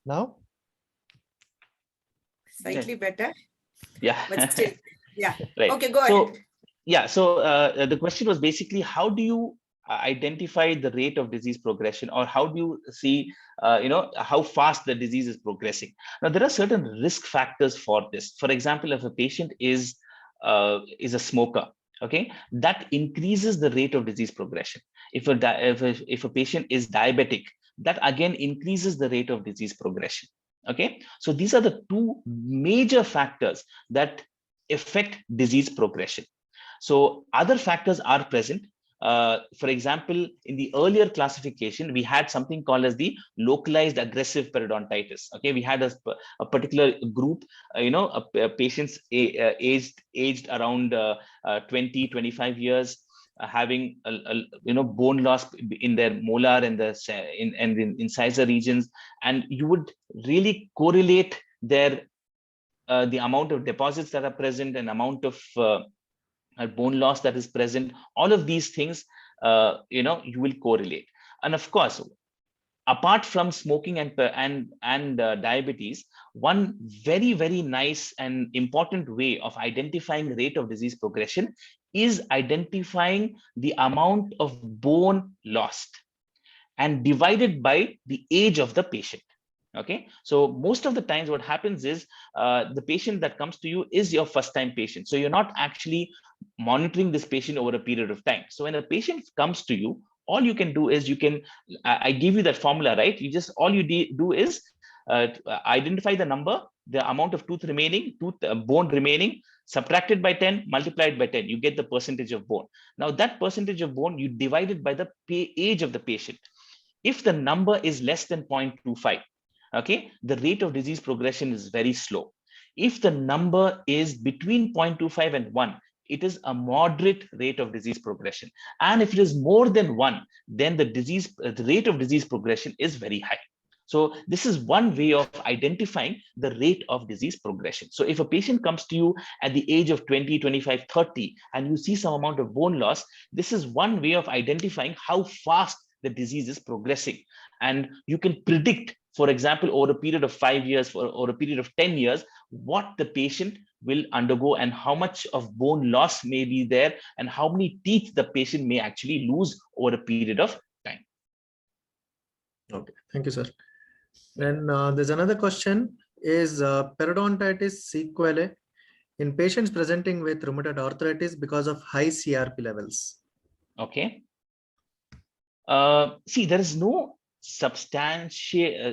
Now? Slightly better. Yeah. But still, yeah. Right. Okay, go ahead. Yeah, so the question was basically, how do you identify the rate of disease progression, or how do you see, how fast the disease is progressing? Now, there are certain risk factors for this. For example, if a patient is a smoker, okay, that increases the rate of disease progression. If a patient is diabetic, that again increases the rate of disease progression. Okay, so these are the two major factors that affect disease progression. So other factors are present. For example, in the earlier classification, we had something called as the localized aggressive periodontitis. Okay, we had a particular group, patients aged around 20-25 years, having bone loss in their molar and the incisor regions, and you would really correlate their the amount of deposits that are present and amount of bone loss that is present. All of these things, you will correlate. And of course, apart from smoking and diabetes, one very, very nice and important way of identifying rate of disease progression is identifying the amount of bone lost and divided by the age of the patient. Okay, so most of the times what happens is the patient that comes to you is your first time patient. So you're not actually monitoring this patient over a period of time. So when a patient comes to you, all you can do is I give you that formula, right? All you do is identify the number, the amount of tooth remaining, bone remaining, subtracted by 10, multiplied by 10, you get the percentage of bone. Now that percentage of bone, you divide it by the age of the patient. If the number is less than 0.25, okay, the rate of disease progression is very slow. If the number is between 0.25 and 1, it is a moderate rate of disease progression. And if it is more than 1, then the rate of disease progression is very high. So this is one way of identifying the rate of disease progression. So if a patient comes to you at the age of 20, 25, 30, and you see some amount of bone loss, this is one way of identifying how fast the disease is progressing. And you can predict, for example, over a period of 5 years or a period of 10 years, what the patient will undergo and how much of bone loss may be there and how many teeth the patient may actually lose over a period of time. Okay, thank you, sir. Then there's another question. Is periodontitis sequelae in patients presenting with rheumatoid arthritis because of high CRP levels? Okay. See, there is no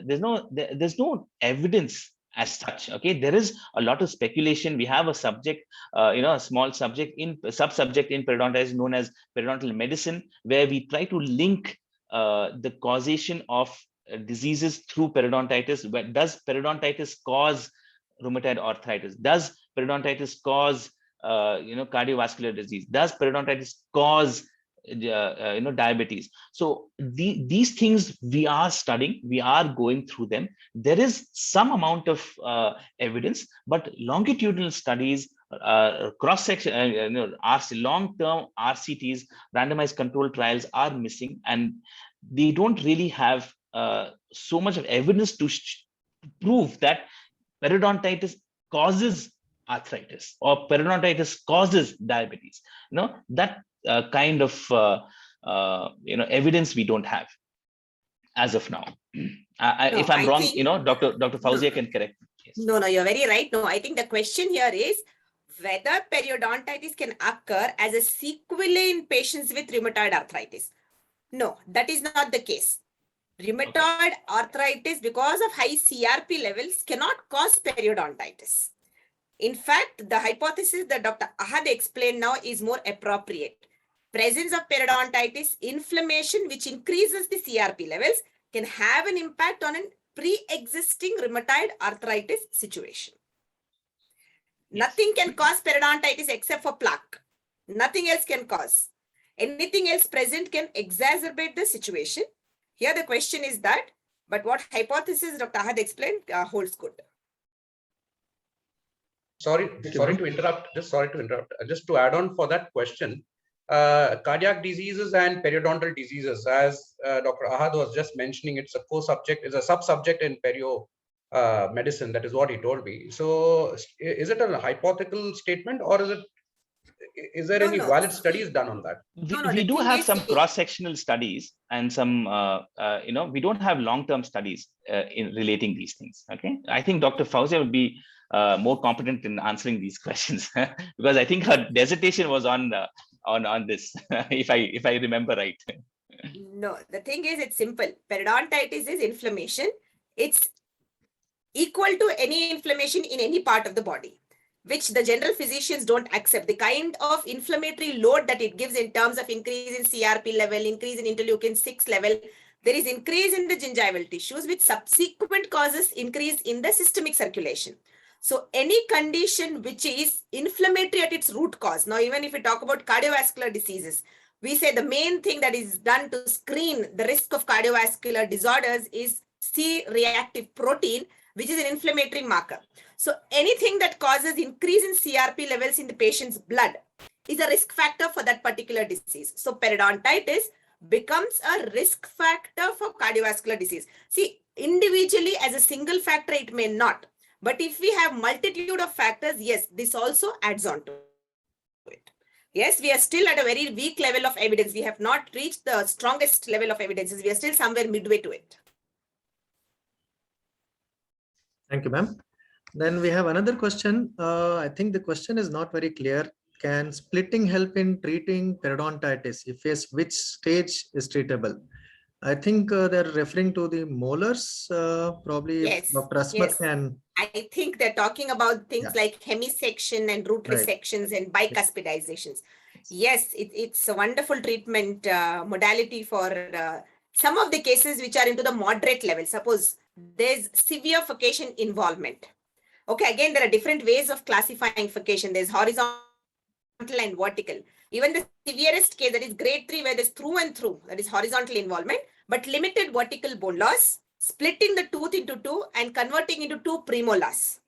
there's no evidence as such. Okay, there is a lot of speculation. We have a subject, a small subject in periodontitis known as periodontal medicine, where we try to link the causation of diseases through periodontitis. Does periodontitis cause rheumatoid arthritis? Does periodontitis cause cardiovascular disease? Does periodontitis cause diabetes? So these things we are studying, we are going through them. There is some amount of evidence, but longitudinal studies, cross-section, long-term RCTs, randomized control trials are missing, and they don't really have so much of evidence to prove that periodontitis causes arthritis or periodontitis causes diabetes. That kind of evidence we don't have as of now. If I'm wrong, Dr. Fauzia can correct me. Yes. No, you're very right. No, I think the question here is whether periodontitis can occur as a sequelae in patients with rheumatoid arthritis. No, that is not the case. Rheumatoid arthritis, because of high CRP levels, cannot cause periodontitis. In fact, the hypothesis that Dr. Ahad explained now is more appropriate. Presence of periodontitis, inflammation which increases the CRP levels, can have an impact on a pre-existing rheumatoid arthritis situation. Nothing can cause periodontitis except for plaque. Nothing else can cause. Anything else present can exacerbate the situation. Here the question is that, but what hypothesis Dr. Ahad explained holds good. Sorry to interrupt. Just to add on for that question, cardiac diseases and periodontal diseases, as Dr. Ahad was just mentioning, it's a co-subject, is a sub-subject in perio medicine. That is what he told me. So, is it a hypothetical statement, or is there any valid studies done on that? We do have some cross-sectional studies and some, we don't have long-term studies in relating these things. Okay, I think Dr. Fauzia would be more competent in answering these questions because I think her dissertation was on this, if I remember right. No, the thing is, it's simple. Periodontitis is inflammation. It's equal to any inflammation in any part of the body, which the general physicians don't accept. The kind of inflammatory load that it gives in terms of increase in CRP level, increase in interleukin-6 level, there is increase in the gingival tissues, which subsequent causes increase in the systemic circulation. So any condition which is inflammatory at its root cause. Now, even if we talk about cardiovascular diseases, we say the main thing that is done to screen the risk of cardiovascular disorders is C-reactive protein, which is an inflammatory marker. So anything that causes increase in CRP levels in the patient's blood is a risk factor for that particular disease. So periodontitis becomes a risk factor for cardiovascular disease. See, individually as a single factor, it may not. But if we have multitude of factors, yes, this also adds on to it. Yes, we are still at a very weak level of evidence. We have not reached the strongest level of evidences. We are still somewhere midway to it. Thank you, ma'am. Then we have another question. I think the question is not very clear. Can splitting help in treating periodontitis? If yes, which stage is treatable? I think they're referring to the molars. Probably if Yes, Dr. Asmat yes. can. I think they're talking about things Yeah. like hemisection and root Right. resections and bicuspidizations. Yes, it's a wonderful treatment modality for some of the cases which are into the moderate level. Suppose there's severe furcation involvement. Okay, again, there are different ways of classifying furcation. There's horizontal and vertical. Even the severest case, that is grade 3, where there's through and through, that is horizontal involvement, but limited vertical bone loss, splitting the tooth into two and converting into two premolars.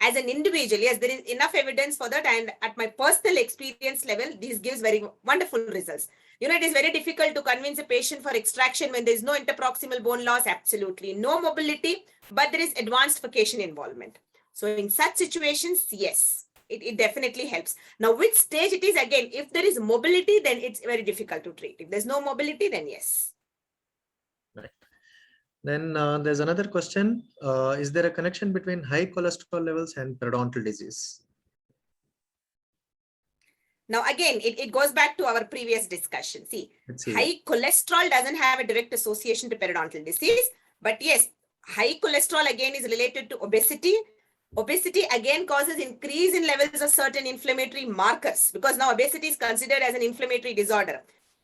As an individual, yes, there is enough evidence for that. And at my personal experience level, this gives very wonderful results. You know, it is very difficult to convince a patient for extraction when there is no interproximal bone loss, absolutely no mobility, but there is advanced furcation involvement. So in such situations, yes, it definitely helps. Now, which stage it is, again, if there is mobility, then it's very difficult to treat. If there's no mobility, then yes. Right. Then there's another question. Is there a connection between high cholesterol levels and periodontal disease? Now, again, it goes back to our previous discussion. See, Let's see. high cholesterol doesn't have a direct association to periodontal disease, but yes, high cholesterol again is related to obesity. Obesity again causes increase in levels of certain inflammatory markers, because now obesity is considered as an inflammatory disorder.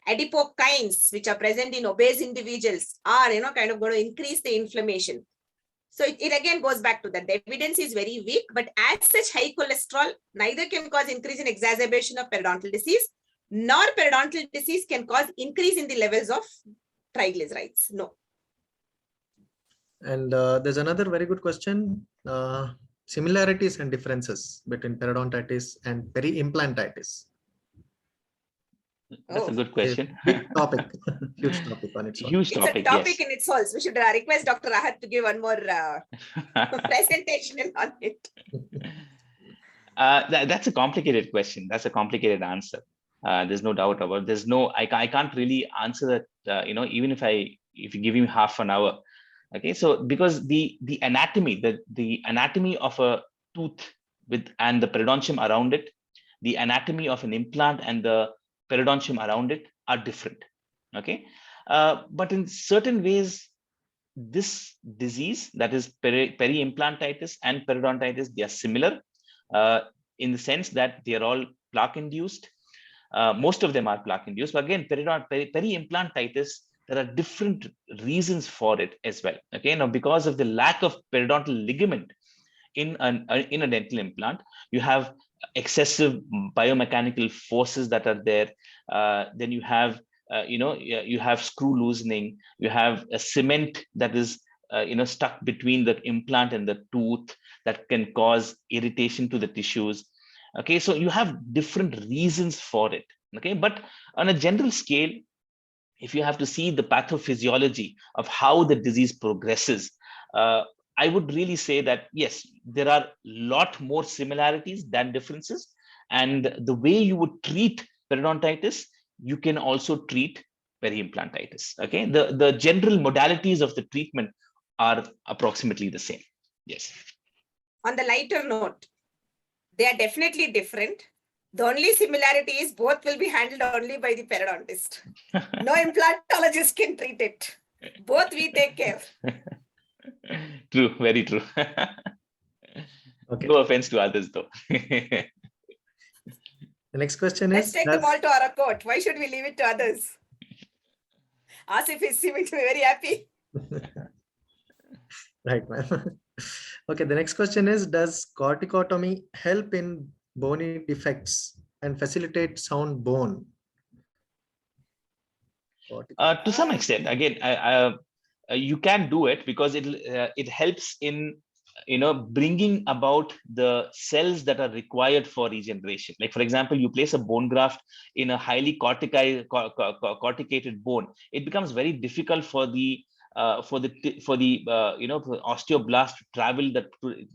Adipokines, which are present in obese individuals, are kind of going to increase the inflammation. So it again goes back to that. The evidence is very weak, but as such, high cholesterol neither can cause increase in exacerbation of periodontal disease, nor periodontal disease can cause increase in the levels of triglycerides. No. And there's another very good question. Similarities and differences between periodontitis and peri-implantitis. That's a good question. Big topic, huge topic on its own. Huge It's topic, a topic yes. in itself. We should request Dr. Ahad to give one more presentation on it. That's a complicated question. That's a complicated answer. There's no doubt about it. There's no, I can't really answer that, even if you give me half an hour. Okay, so because the anatomy, the anatomy of a tooth and the periodontium around it, the anatomy of an implant and the periodontium around it are different. Okay, but in certain ways, this disease, that is peri-implantitis and periodontitis, they are similar in the sense that they are all plaque induced. Most of them are plaque induced, but again, peri-implantitis, there are different reasons for it as well. Okay, now because of the lack of periodontal ligament in a dental implant, you have excessive biomechanical forces that are there. Then you have you have screw loosening, you have a cement that is stuck between the implant and the tooth that can cause irritation to the tissues. Okay, so you have different reasons for it. Okay, but on a general scale, if you have to see the pathophysiology of how the disease progresses, I would really say that yes, there are a lot more similarities than differences. And the way you would treat periodontitis, you can also treat peri-implantitis. Okay, the general modalities of the treatment are approximately the same. Yes. On the lighter note, they are definitely different. The only similarity is both will be handled only by the periodontist. No implantologist can treat it. Both we take care. True, very true. Okay. No offense to others, though. The next question Let's is, take them all to our court. Why should we leave it to others? Asif is seeming to be very happy. right, ma'am. Okay, the next question is, does corticotomy help in bony defects and facilitate sound bone? To some extent, again, you can do it because it helps in bringing about the cells that are required for regeneration. Like for example, you place a bone graft in a highly corticated bone, it becomes very difficult for the osteoblast to travel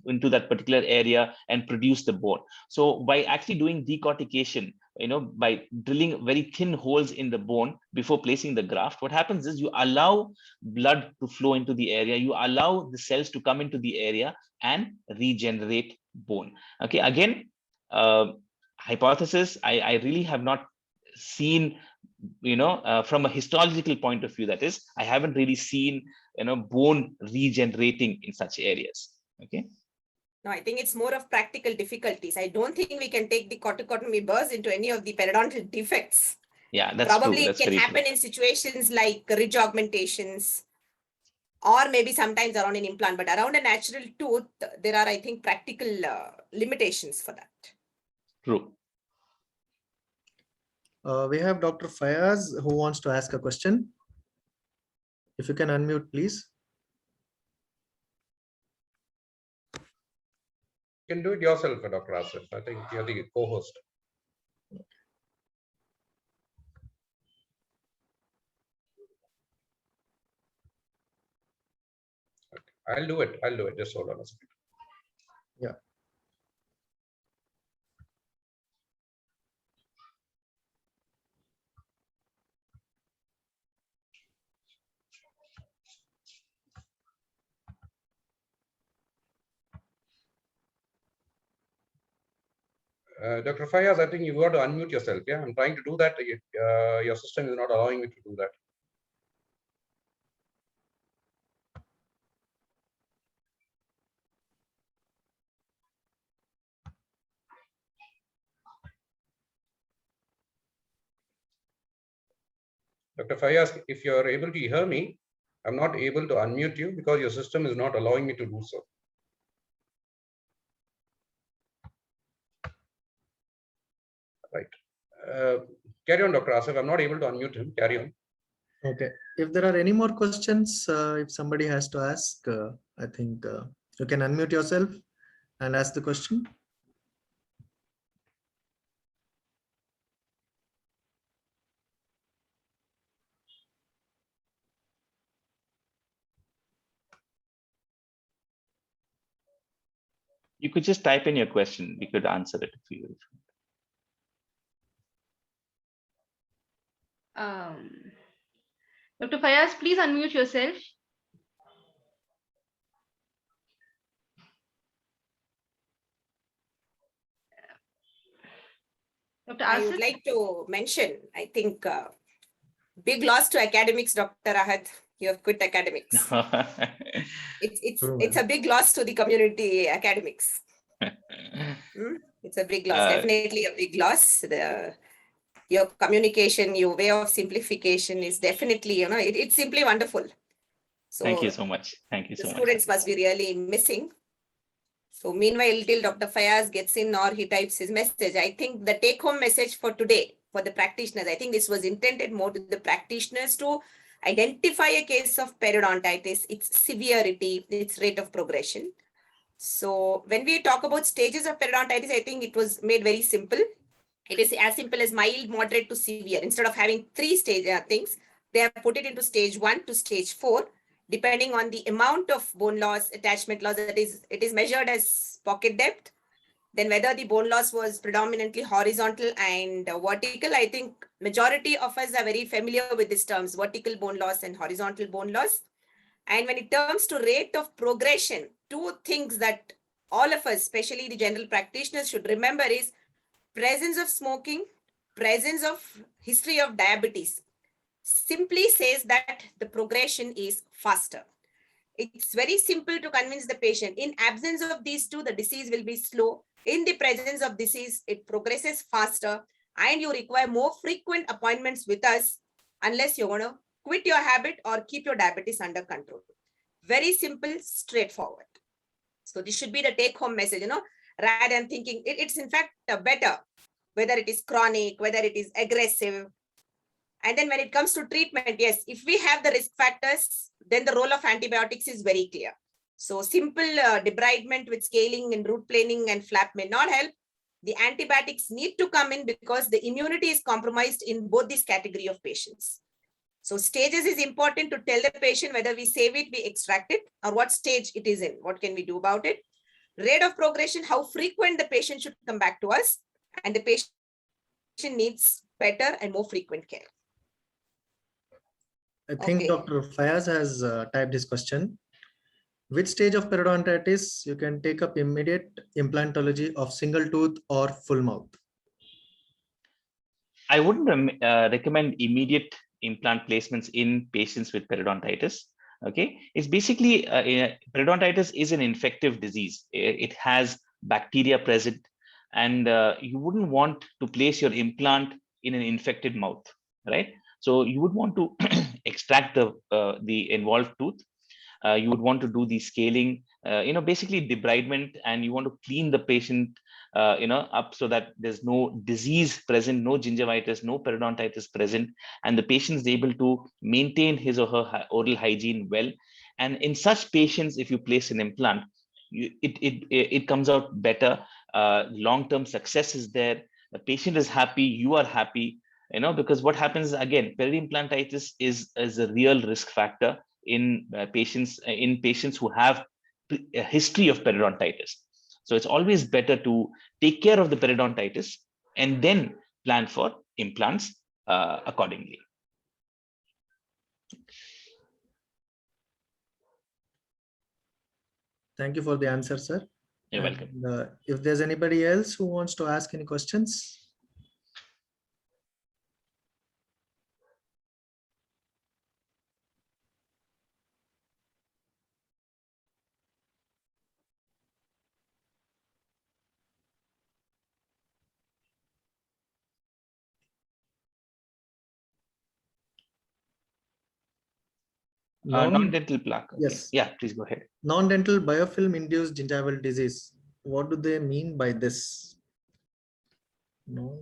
into that particular area and produce the bone. So by actually doing decortication, by drilling very thin holes in the bone before placing the graft, what happens is you allow blood to flow into the area, you allow the cells to come into the area and regenerate bone. Okay, again, hypothesis, I really have not seen from a histological point of view, that is, I haven't really seen, bone regenerating in such areas. Okay. No, I think it's more of practical difficulties. I don't think we can take the corticotomy burrs into any of the periodontal defects. Yeah, that's Probably true. That's it can very happen true. in situations like ridge augmentations, or maybe sometimes around an implant, but around a natural tooth, there are, I think, practical limitations for that. True. We have Dr. Fayaz who wants to ask a question. If you can unmute, please. You can do it yourself, Dr. Asif. I think you're the co-host. I'll do it. Just hold on a second. Yeah. Dr. Fayaz, I think you got to unmute yourself. Yeah, I'm trying to do that. Your system is not allowing me to do that. Dr. Fayaz, if you're able to hear me, I'm not able to unmute you because your system is not allowing me to do so. Right. Carry on, Dr. Asif. I'm not able to unmute him. Carry on. Okay. If there are any more questions, if somebody has to ask, I think you can unmute yourself and ask the question. You could just type in your question. We could answer it for you. Dr. Fayaz, please unmute yourself. Dr. I would Asif? like to mention, I think, big loss to academics, Dr. Ahad. You have quit academics. It's a big loss to the community academics. It's a big loss, definitely a big loss. Your communication, your way of simplification is definitely, it's simply wonderful. So thank you so much. Thank you so much. Students must be really missing. So meanwhile, till Dr. Fayaz gets in or he types his message, I think the take-home message for today for the practitioners, I think this was intended more to the practitioners to identify a case of periodontitis, its severity, its rate of progression. So when we talk about stages of periodontitis, I think it was made very simple. It is as simple as mild, moderate to severe. Instead of having 3 stage things, they have put it into stage 1 to stage 4, depending on the amount of bone loss, attachment loss. That is, it is measured as pocket depth. Then whether the bone loss was predominantly horizontal and vertical, I think majority of us are very familiar with these terms, vertical bone loss and horizontal bone loss. And when it comes to rate of progression, 2 things that all of us, especially the general practitioners, should remember is presence of smoking, presence of history of diabetes. Simply says that the progression is faster. It's very simple to convince the patient. In absence of these 2, the disease will be slow. In the presence of disease, it progresses faster, and you require more frequent appointments with us unless you're going to quit your habit or keep your diabetes under control. Very simple, straightforward. So this should be the take-home message, rather than thinking it's in fact better, whether it is chronic, whether it is aggressive. And then when it comes to treatment, yes, if we have the risk factors, then the role of antibiotics is very clear. So simple debridement with scaling and root planing and flap may not help. The antibiotics need to come in because the immunity is compromised in both this category of patients. So stages is important to tell the patient whether we save it, we extract it, or what stage it is in. What can we do about it? Rate of progression, how frequent the patient should come back to us, and the patient needs better and more frequent care. I think Dr. Fayaz has typed his question. Which stage of periodontitis you can take up immediate implantology of single tooth or full mouth? I wouldn't recommend immediate implant placements in patients with periodontitis. Okay, it's basically periodontitis is an infective disease. It has bacteria present, and you wouldn't want to place your implant in an infected mouth, right? So you would want to extract the involved tooth. You would want to do the scaling, basically debridement, and you want to clean the patient, up so that there's no disease present, no gingivitis, no periodontitis present, and the patient is able to maintain his or her oral hygiene well. And in such patients, if you place an implant, it comes out better. Long-term success is there. The patient is happy, you are happy, because what happens again, periimplantitis is a real risk factor in patients who have a history of periodontitis. So it's always better to take care of the periodontitis and then plan for implants accordingly. Thank you for the answer, sir. You're welcome. And, if there's anybody else who wants to ask any questions. Non-dental plaque. Okay. Yes. Yeah, please go ahead. Non-dental biofilm induced gingival disease. What do they mean by this? No.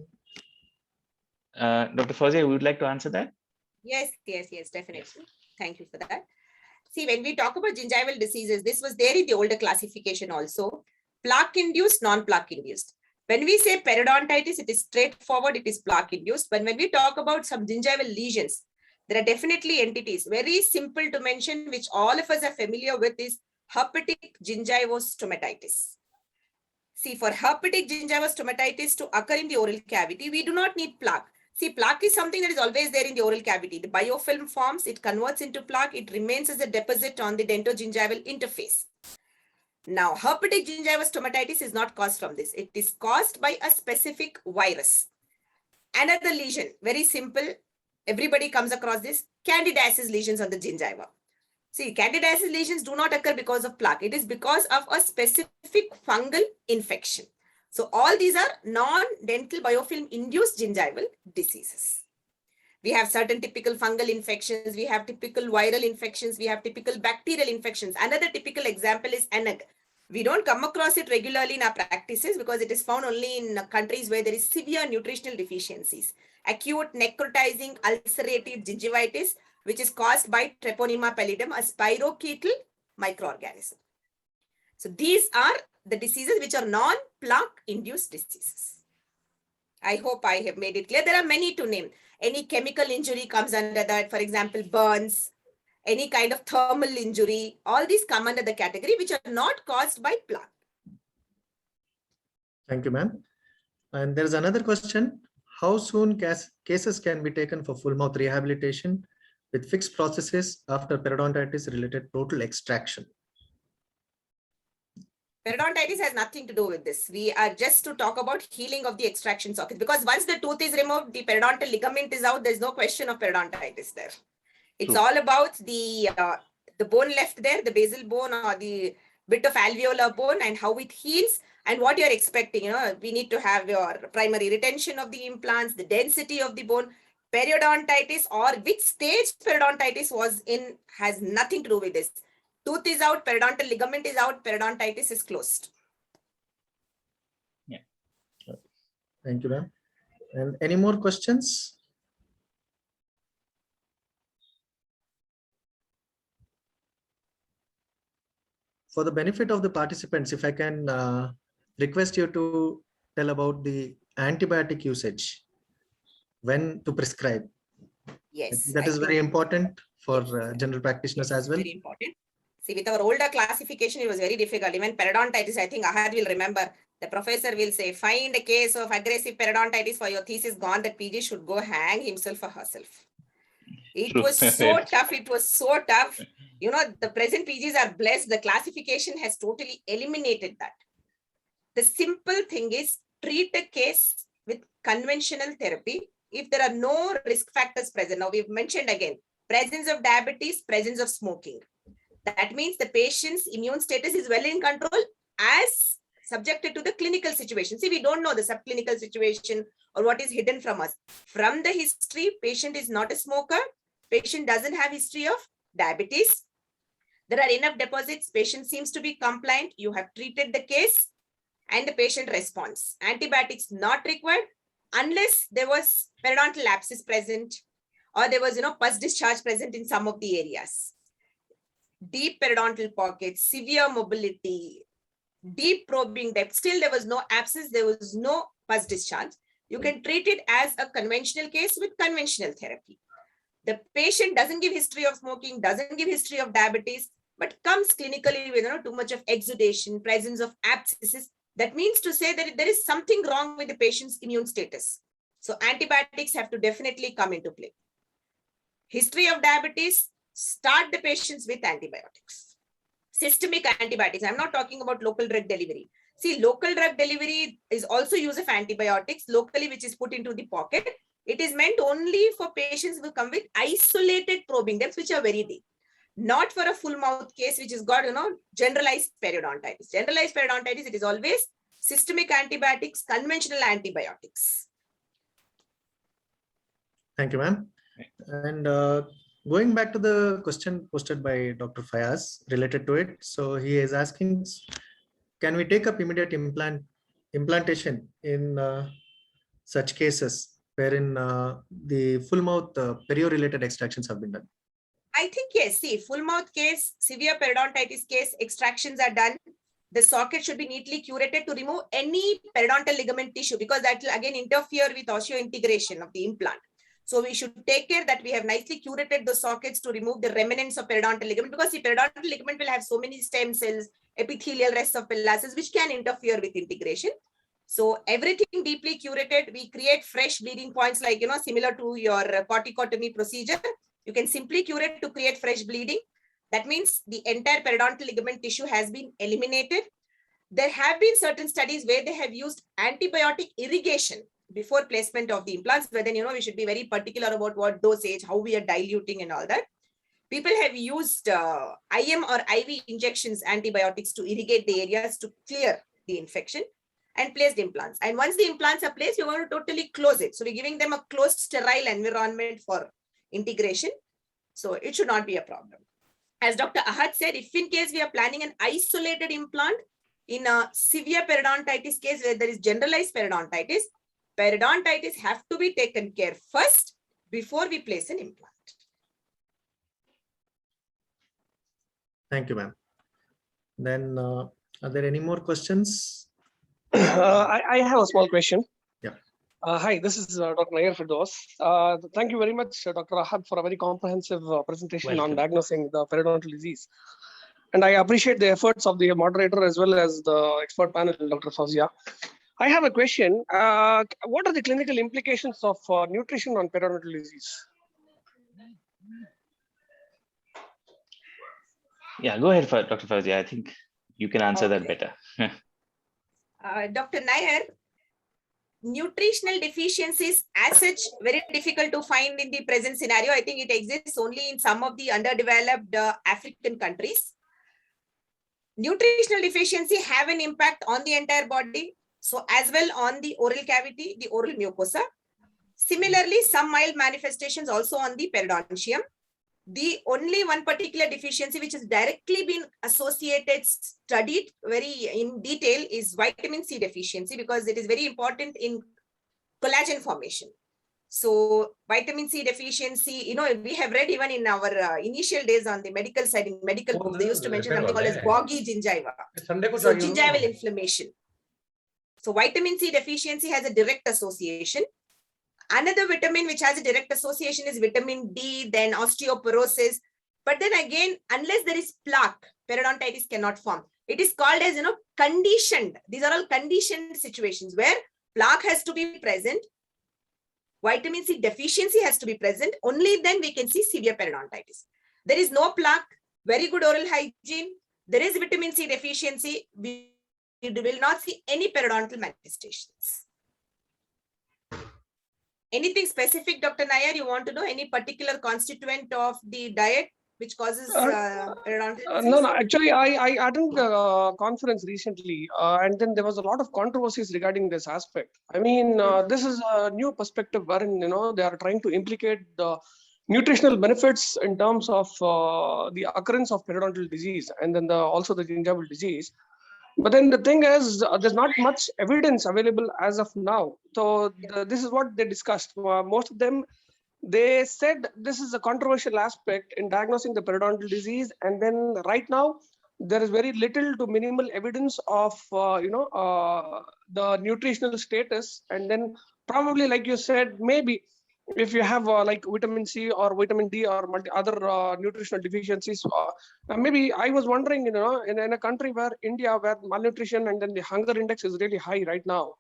Dr. Fauziya, would you like to answer that? Yes, definitely. Thank you for that. See, when we talk about gingival diseases, this was there in the older classification also. Plaque-induced, non-plaque-induced. When we say periodontitis, it is straightforward, it is plaque-induced. But when we talk about some gingival lesions, there are definitely entities, very simple to mention, which all of us are familiar with, is herpetic gingivostomatitis. See, for herpetic gingivostomatitis to occur in the oral cavity, we do not need plaque. See, plaque is something that is always there in the oral cavity. The biofilm forms, it converts into plaque, it remains as a deposit on the dentogingival interface. Now, herpetic gingivostomatitis is not caused from this. It is caused by a specific virus. Another lesion, very simple. Everybody comes across this, candidiasis lesions on the gingiva. See, candidiasis lesions do not occur because of plaque. It is because of a specific fungal infection. So all these are non-dental biofilm induced gingival diseases. We have certain typical fungal infections. We have typical viral infections. We have typical bacterial infections. Another typical example is ANAG. We don't come across it regularly in our practices because it is found only in countries where there is severe nutritional deficiencies. Acute necrotizing ulcerative gingivitis, which is caused by Treponema pallidum, a spirochetal microorganism. So these are the diseases which are non-plaque induced diseases. I hope I have made it clear. There are many to name. Any chemical injury comes under that, for example, burns, any kind of thermal injury, all these come under the category which are not caused by plaque. Thank you, ma'am. And there's another question. How soon cases can be taken for full mouth rehabilitation with fixed processes after periodontitis related total extraction? Periodontitis has nothing to do with this. We are just to talk about healing of the extraction socket, because once the tooth is removed, the periodontal ligament is out. There's no question of periodontitis there. It's all about the bone left there, the basal bone or the bit of alveolar bone, and how it heals and what you're expecting. We need to have your primary retention of the implants, the density of the bone. Periodontitis or which stage periodontitis was in has nothing to do with this. Tooth is out, periodontal ligament is out, periodontitis is closed. Yeah. Thank you, ma'am. And any more questions? For the benefit of the participants, if I can request you to tell about the antibiotic usage, when to prescribe. Yes. That is very important for general practitioners as well. Very important. See, with our older classification, it was very difficult. Even periodontitis, I think Ahad will remember. The professor will say, find a case of aggressive periodontitis for your thesis gone, that PG should go hang himself or herself. It was so tough. It was so tough. The present PGs are blessed. The classification has totally eliminated that. The simple thing is treat a case with conventional therapy if there are no risk factors present. Now we've mentioned again, presence of diabetes, presence of smoking. That means the patient's immune status is well in control as subjected to the clinical situation. See, we don't know the subclinical situation or what is hidden from us. From the history, patient is not a smoker. Patient doesn't have history of diabetes. There are enough deposits. Patient seems to be compliant. You have treated the case and the patient responds. Antibiotics not required unless there was periodontal abscess present or there was, pus discharge present in some of the areas. Deep periodontal pockets, severe mobility, deep probing depth. Still, there was no abscess. There was no pus discharge. You can treat it as a conventional case with conventional therapy. The patient doesn't give history of smoking, doesn't give history of diabetes, but comes clinically with too much of exudation, presence of abscesses. That means to say that there is something wrong with the patient's immune status. So antibiotics have to definitely come into play. History of diabetes, start the patients with antibiotics. Systemic antibiotics. I'm not talking about local drug delivery. See, local drug delivery is also use of antibiotics locally, which is put into the pocket. It is meant only for patients who come with isolated probing depths, which are very deep. Not for a full mouth case, which has got, generalized periodontitis. Generalized periodontitis, it is always systemic antibiotics, conventional antibiotics. Thank you, ma'am. And going back to the question posted by Dr. Fayaz related to it. So he is asking, can we take up immediate implantation in such cases wherein the full mouth perio-related extractions have been done? I think yes. See, full mouth case, severe periodontitis case, extractions are done. The socket should be neatly curated to remove any periodontal ligament tissue because that will again interfere with osseointegration of the implant. So we should take care that we have nicely curated the sockets to remove the remnants of periodontal ligament because the periodontal ligament will have so many stem cells, epithelial rests of pillosis, which can interfere with integration. So everything deeply curated, we create fresh bleeding points like, similar to your corticotomy procedure. You can simply curate to create fresh bleeding. That means the entire periodontal ligament tissue has been eliminated. There have been certain studies where they have used antibiotic irrigation before placement of the implants, where then, we should be very particular about what dosage, how we are diluting and all that. People have used IM or IV injections, antibiotics to irrigate the areas to clear the infection and placed implants. And once the implants are placed, you want to totally close it. So we're giving them a closed sterile environment for integration. So it should not be a problem. As Dr. Ahad said, if in case we are planning an isolated implant in a severe periodontitis case where there is generalized periodontitis have to be taken care first before we place an implant. Thank you, ma'am. Then are there any more questions? I have a small question. Yeah. Hi, this is Dr. Nair Firdaus. Thank you very much, Dr. Ahad, for a very comprehensive presentation Welcome. on diagnosing the periodontal disease. And I appreciate the efforts of the moderator as well as the expert panel, Dr. Fawzia. I have a question. What are the clinical implications of nutrition on periodontal disease? Yeah, go ahead, Dr. Fawzia. I think you can answer that better. Dr. Nair, nutritional deficiencies as such very difficult to find in the present scenario. I think it exists only in some of the underdeveloped African countries. Nutritional deficiency have an impact on the entire body. So as well on the oral cavity, the oral mucosa. Similarly, some mild manifestations also on the periodontium. The only one particular deficiency which has directly been associated, studied very in detail is vitamin C deficiency because it is very important in collagen formation. So vitamin C deficiency, we have read even in our initial days on the medical side, in medical books, they used to mention something called as boggy gingiva. So gingival inflammation. So vitamin C deficiency has a direct association. Another vitamin which has a direct association is vitamin D, then osteoporosis. But then again, unless there is plaque, periodontitis cannot form. It is called as, conditioned. These are all conditioned situations where plaque has to be present. Vitamin C deficiency has to be present. Only then we can see severe periodontitis. There is no plaque, very good oral hygiene. There is vitamin C deficiency. We will not see any periodontal manifestations. Anything specific, Dr. Nair, you want to know? Any particular constituent of the diet which causes periodontal disease? No, actually, I attended a conference recently, and then there was a lot of controversies regarding this aspect. I mean, this is a new perspective wherein, they are trying to implicate the nutritional benefits in terms of the occurrence of periodontal disease and then also the gingival disease. But then the thing is, there's not much evidence available as of now. So this is what they discussed. Most of them, they said this is a controversial aspect in diagnosing the periodontal disease. And then right now, there is very little to minimal evidence of, the nutritional status. And then probably, like you said, maybe if you have like vitamin C or vitamin D or other nutritional deficiencies, maybe I was wondering, in a country where India, where malnutrition and then the hunger index is really high right now.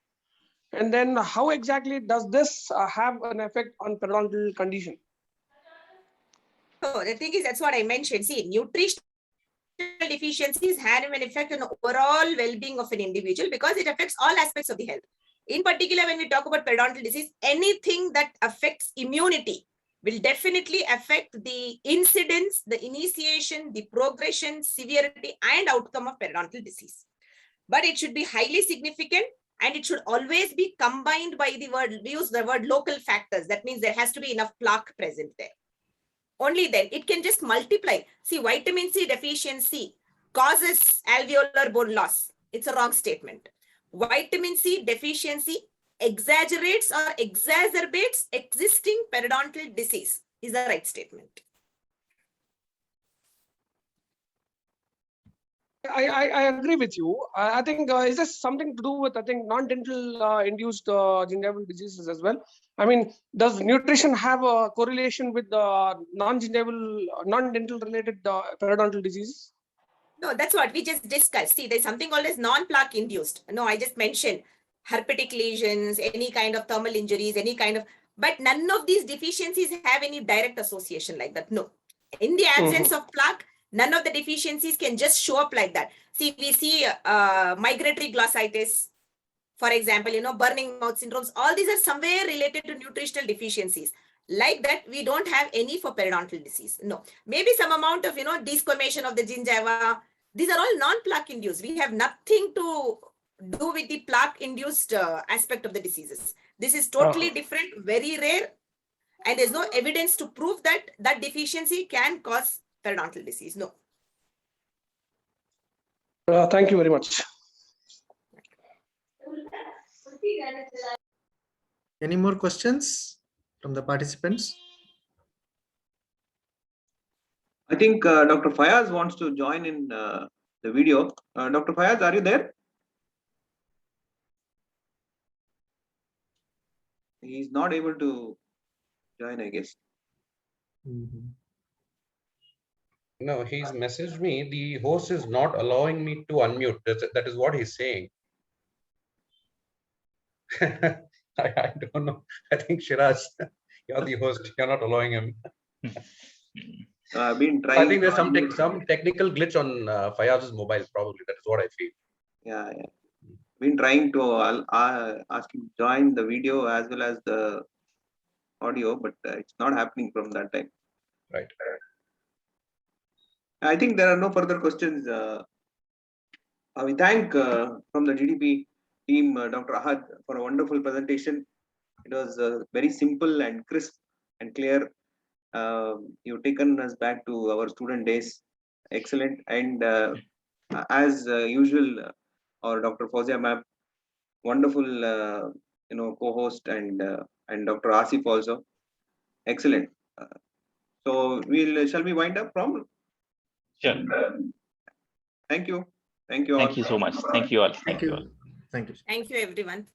And then how exactly does this have an effect on periodontal condition? So the thing is, that's what I mentioned. See, nutritional deficiencies have an effect on overall well-being of an individual because it affects all aspects of the health. In particular, when we talk about periodontal disease, anything that affects immunity will definitely affect the incidence, the initiation, the progression, severity, and outcome of periodontal disease. But it should be highly significant and it should always be combined by the word, we use the word local factors. That means there has to be enough plaque present there. Only then it can just multiply. See, vitamin C deficiency causes alveolar bone loss. It's a wrong statement. Vitamin C deficiency exaggerates or exacerbates existing periodontal disease is the right statement. I agree with you. I think is this something to do with, I think, non-dental induced gingival diseases as well? I mean, does nutrition have a correlation with the non-dental related periodontal diseases? No, that's what we just discussed. See, there's something called as non-plaque induced. No, I just mentioned herpetic lesions, any kind of thermal injuries, any kind of, but none of these deficiencies have any direct association like that. No. In the absence of plaque, none of the deficiencies can just show up like that. See, we see migratory glossitis, for example, burning mouth syndromes. All these are somewhere related to nutritional deficiencies. Like that, we don't have any for periodontal disease. No, maybe some amount of, desquamation of the gingiva. These are all non-plaque induced. We have nothing to do with the plaque induced aspect of the diseases. This is totally different, very rare. And there's no evidence to prove that that deficiency can cause periodontal disease. No. Thank you very much. Any more questions from the participants? I think Dr. Fayaz wants to join in the video. Dr. Fayaz, are you there? He's not able to join, I guess. No, he's messaged me. The host is not allowing me to unmute. That is what he's saying. I don't know. I think Shiraz, you're the host. You're not allowing him. I've been trying. I think there's some technical glitch on Fayaz's mobile. Probably that is what I feel. Yeah. Been trying to ask him to join the video as well as the audio, but it's not happening from that time. Right. I think there are no further questions. We thank from the GDP team, Dr. Ahad, for a wonderful presentation. It was very simple and crisp and clear. You've taken us back to our student days. Excellent. And as usual, our Dr. Fauzia ma'am, wonderful, co-host, and Dr. Asif also. Excellent. So shall we wind up from? Sure. Thank you. Thank you all. Thank you so much. Thank you all. Thank you. Thank you. Thank you, everyone.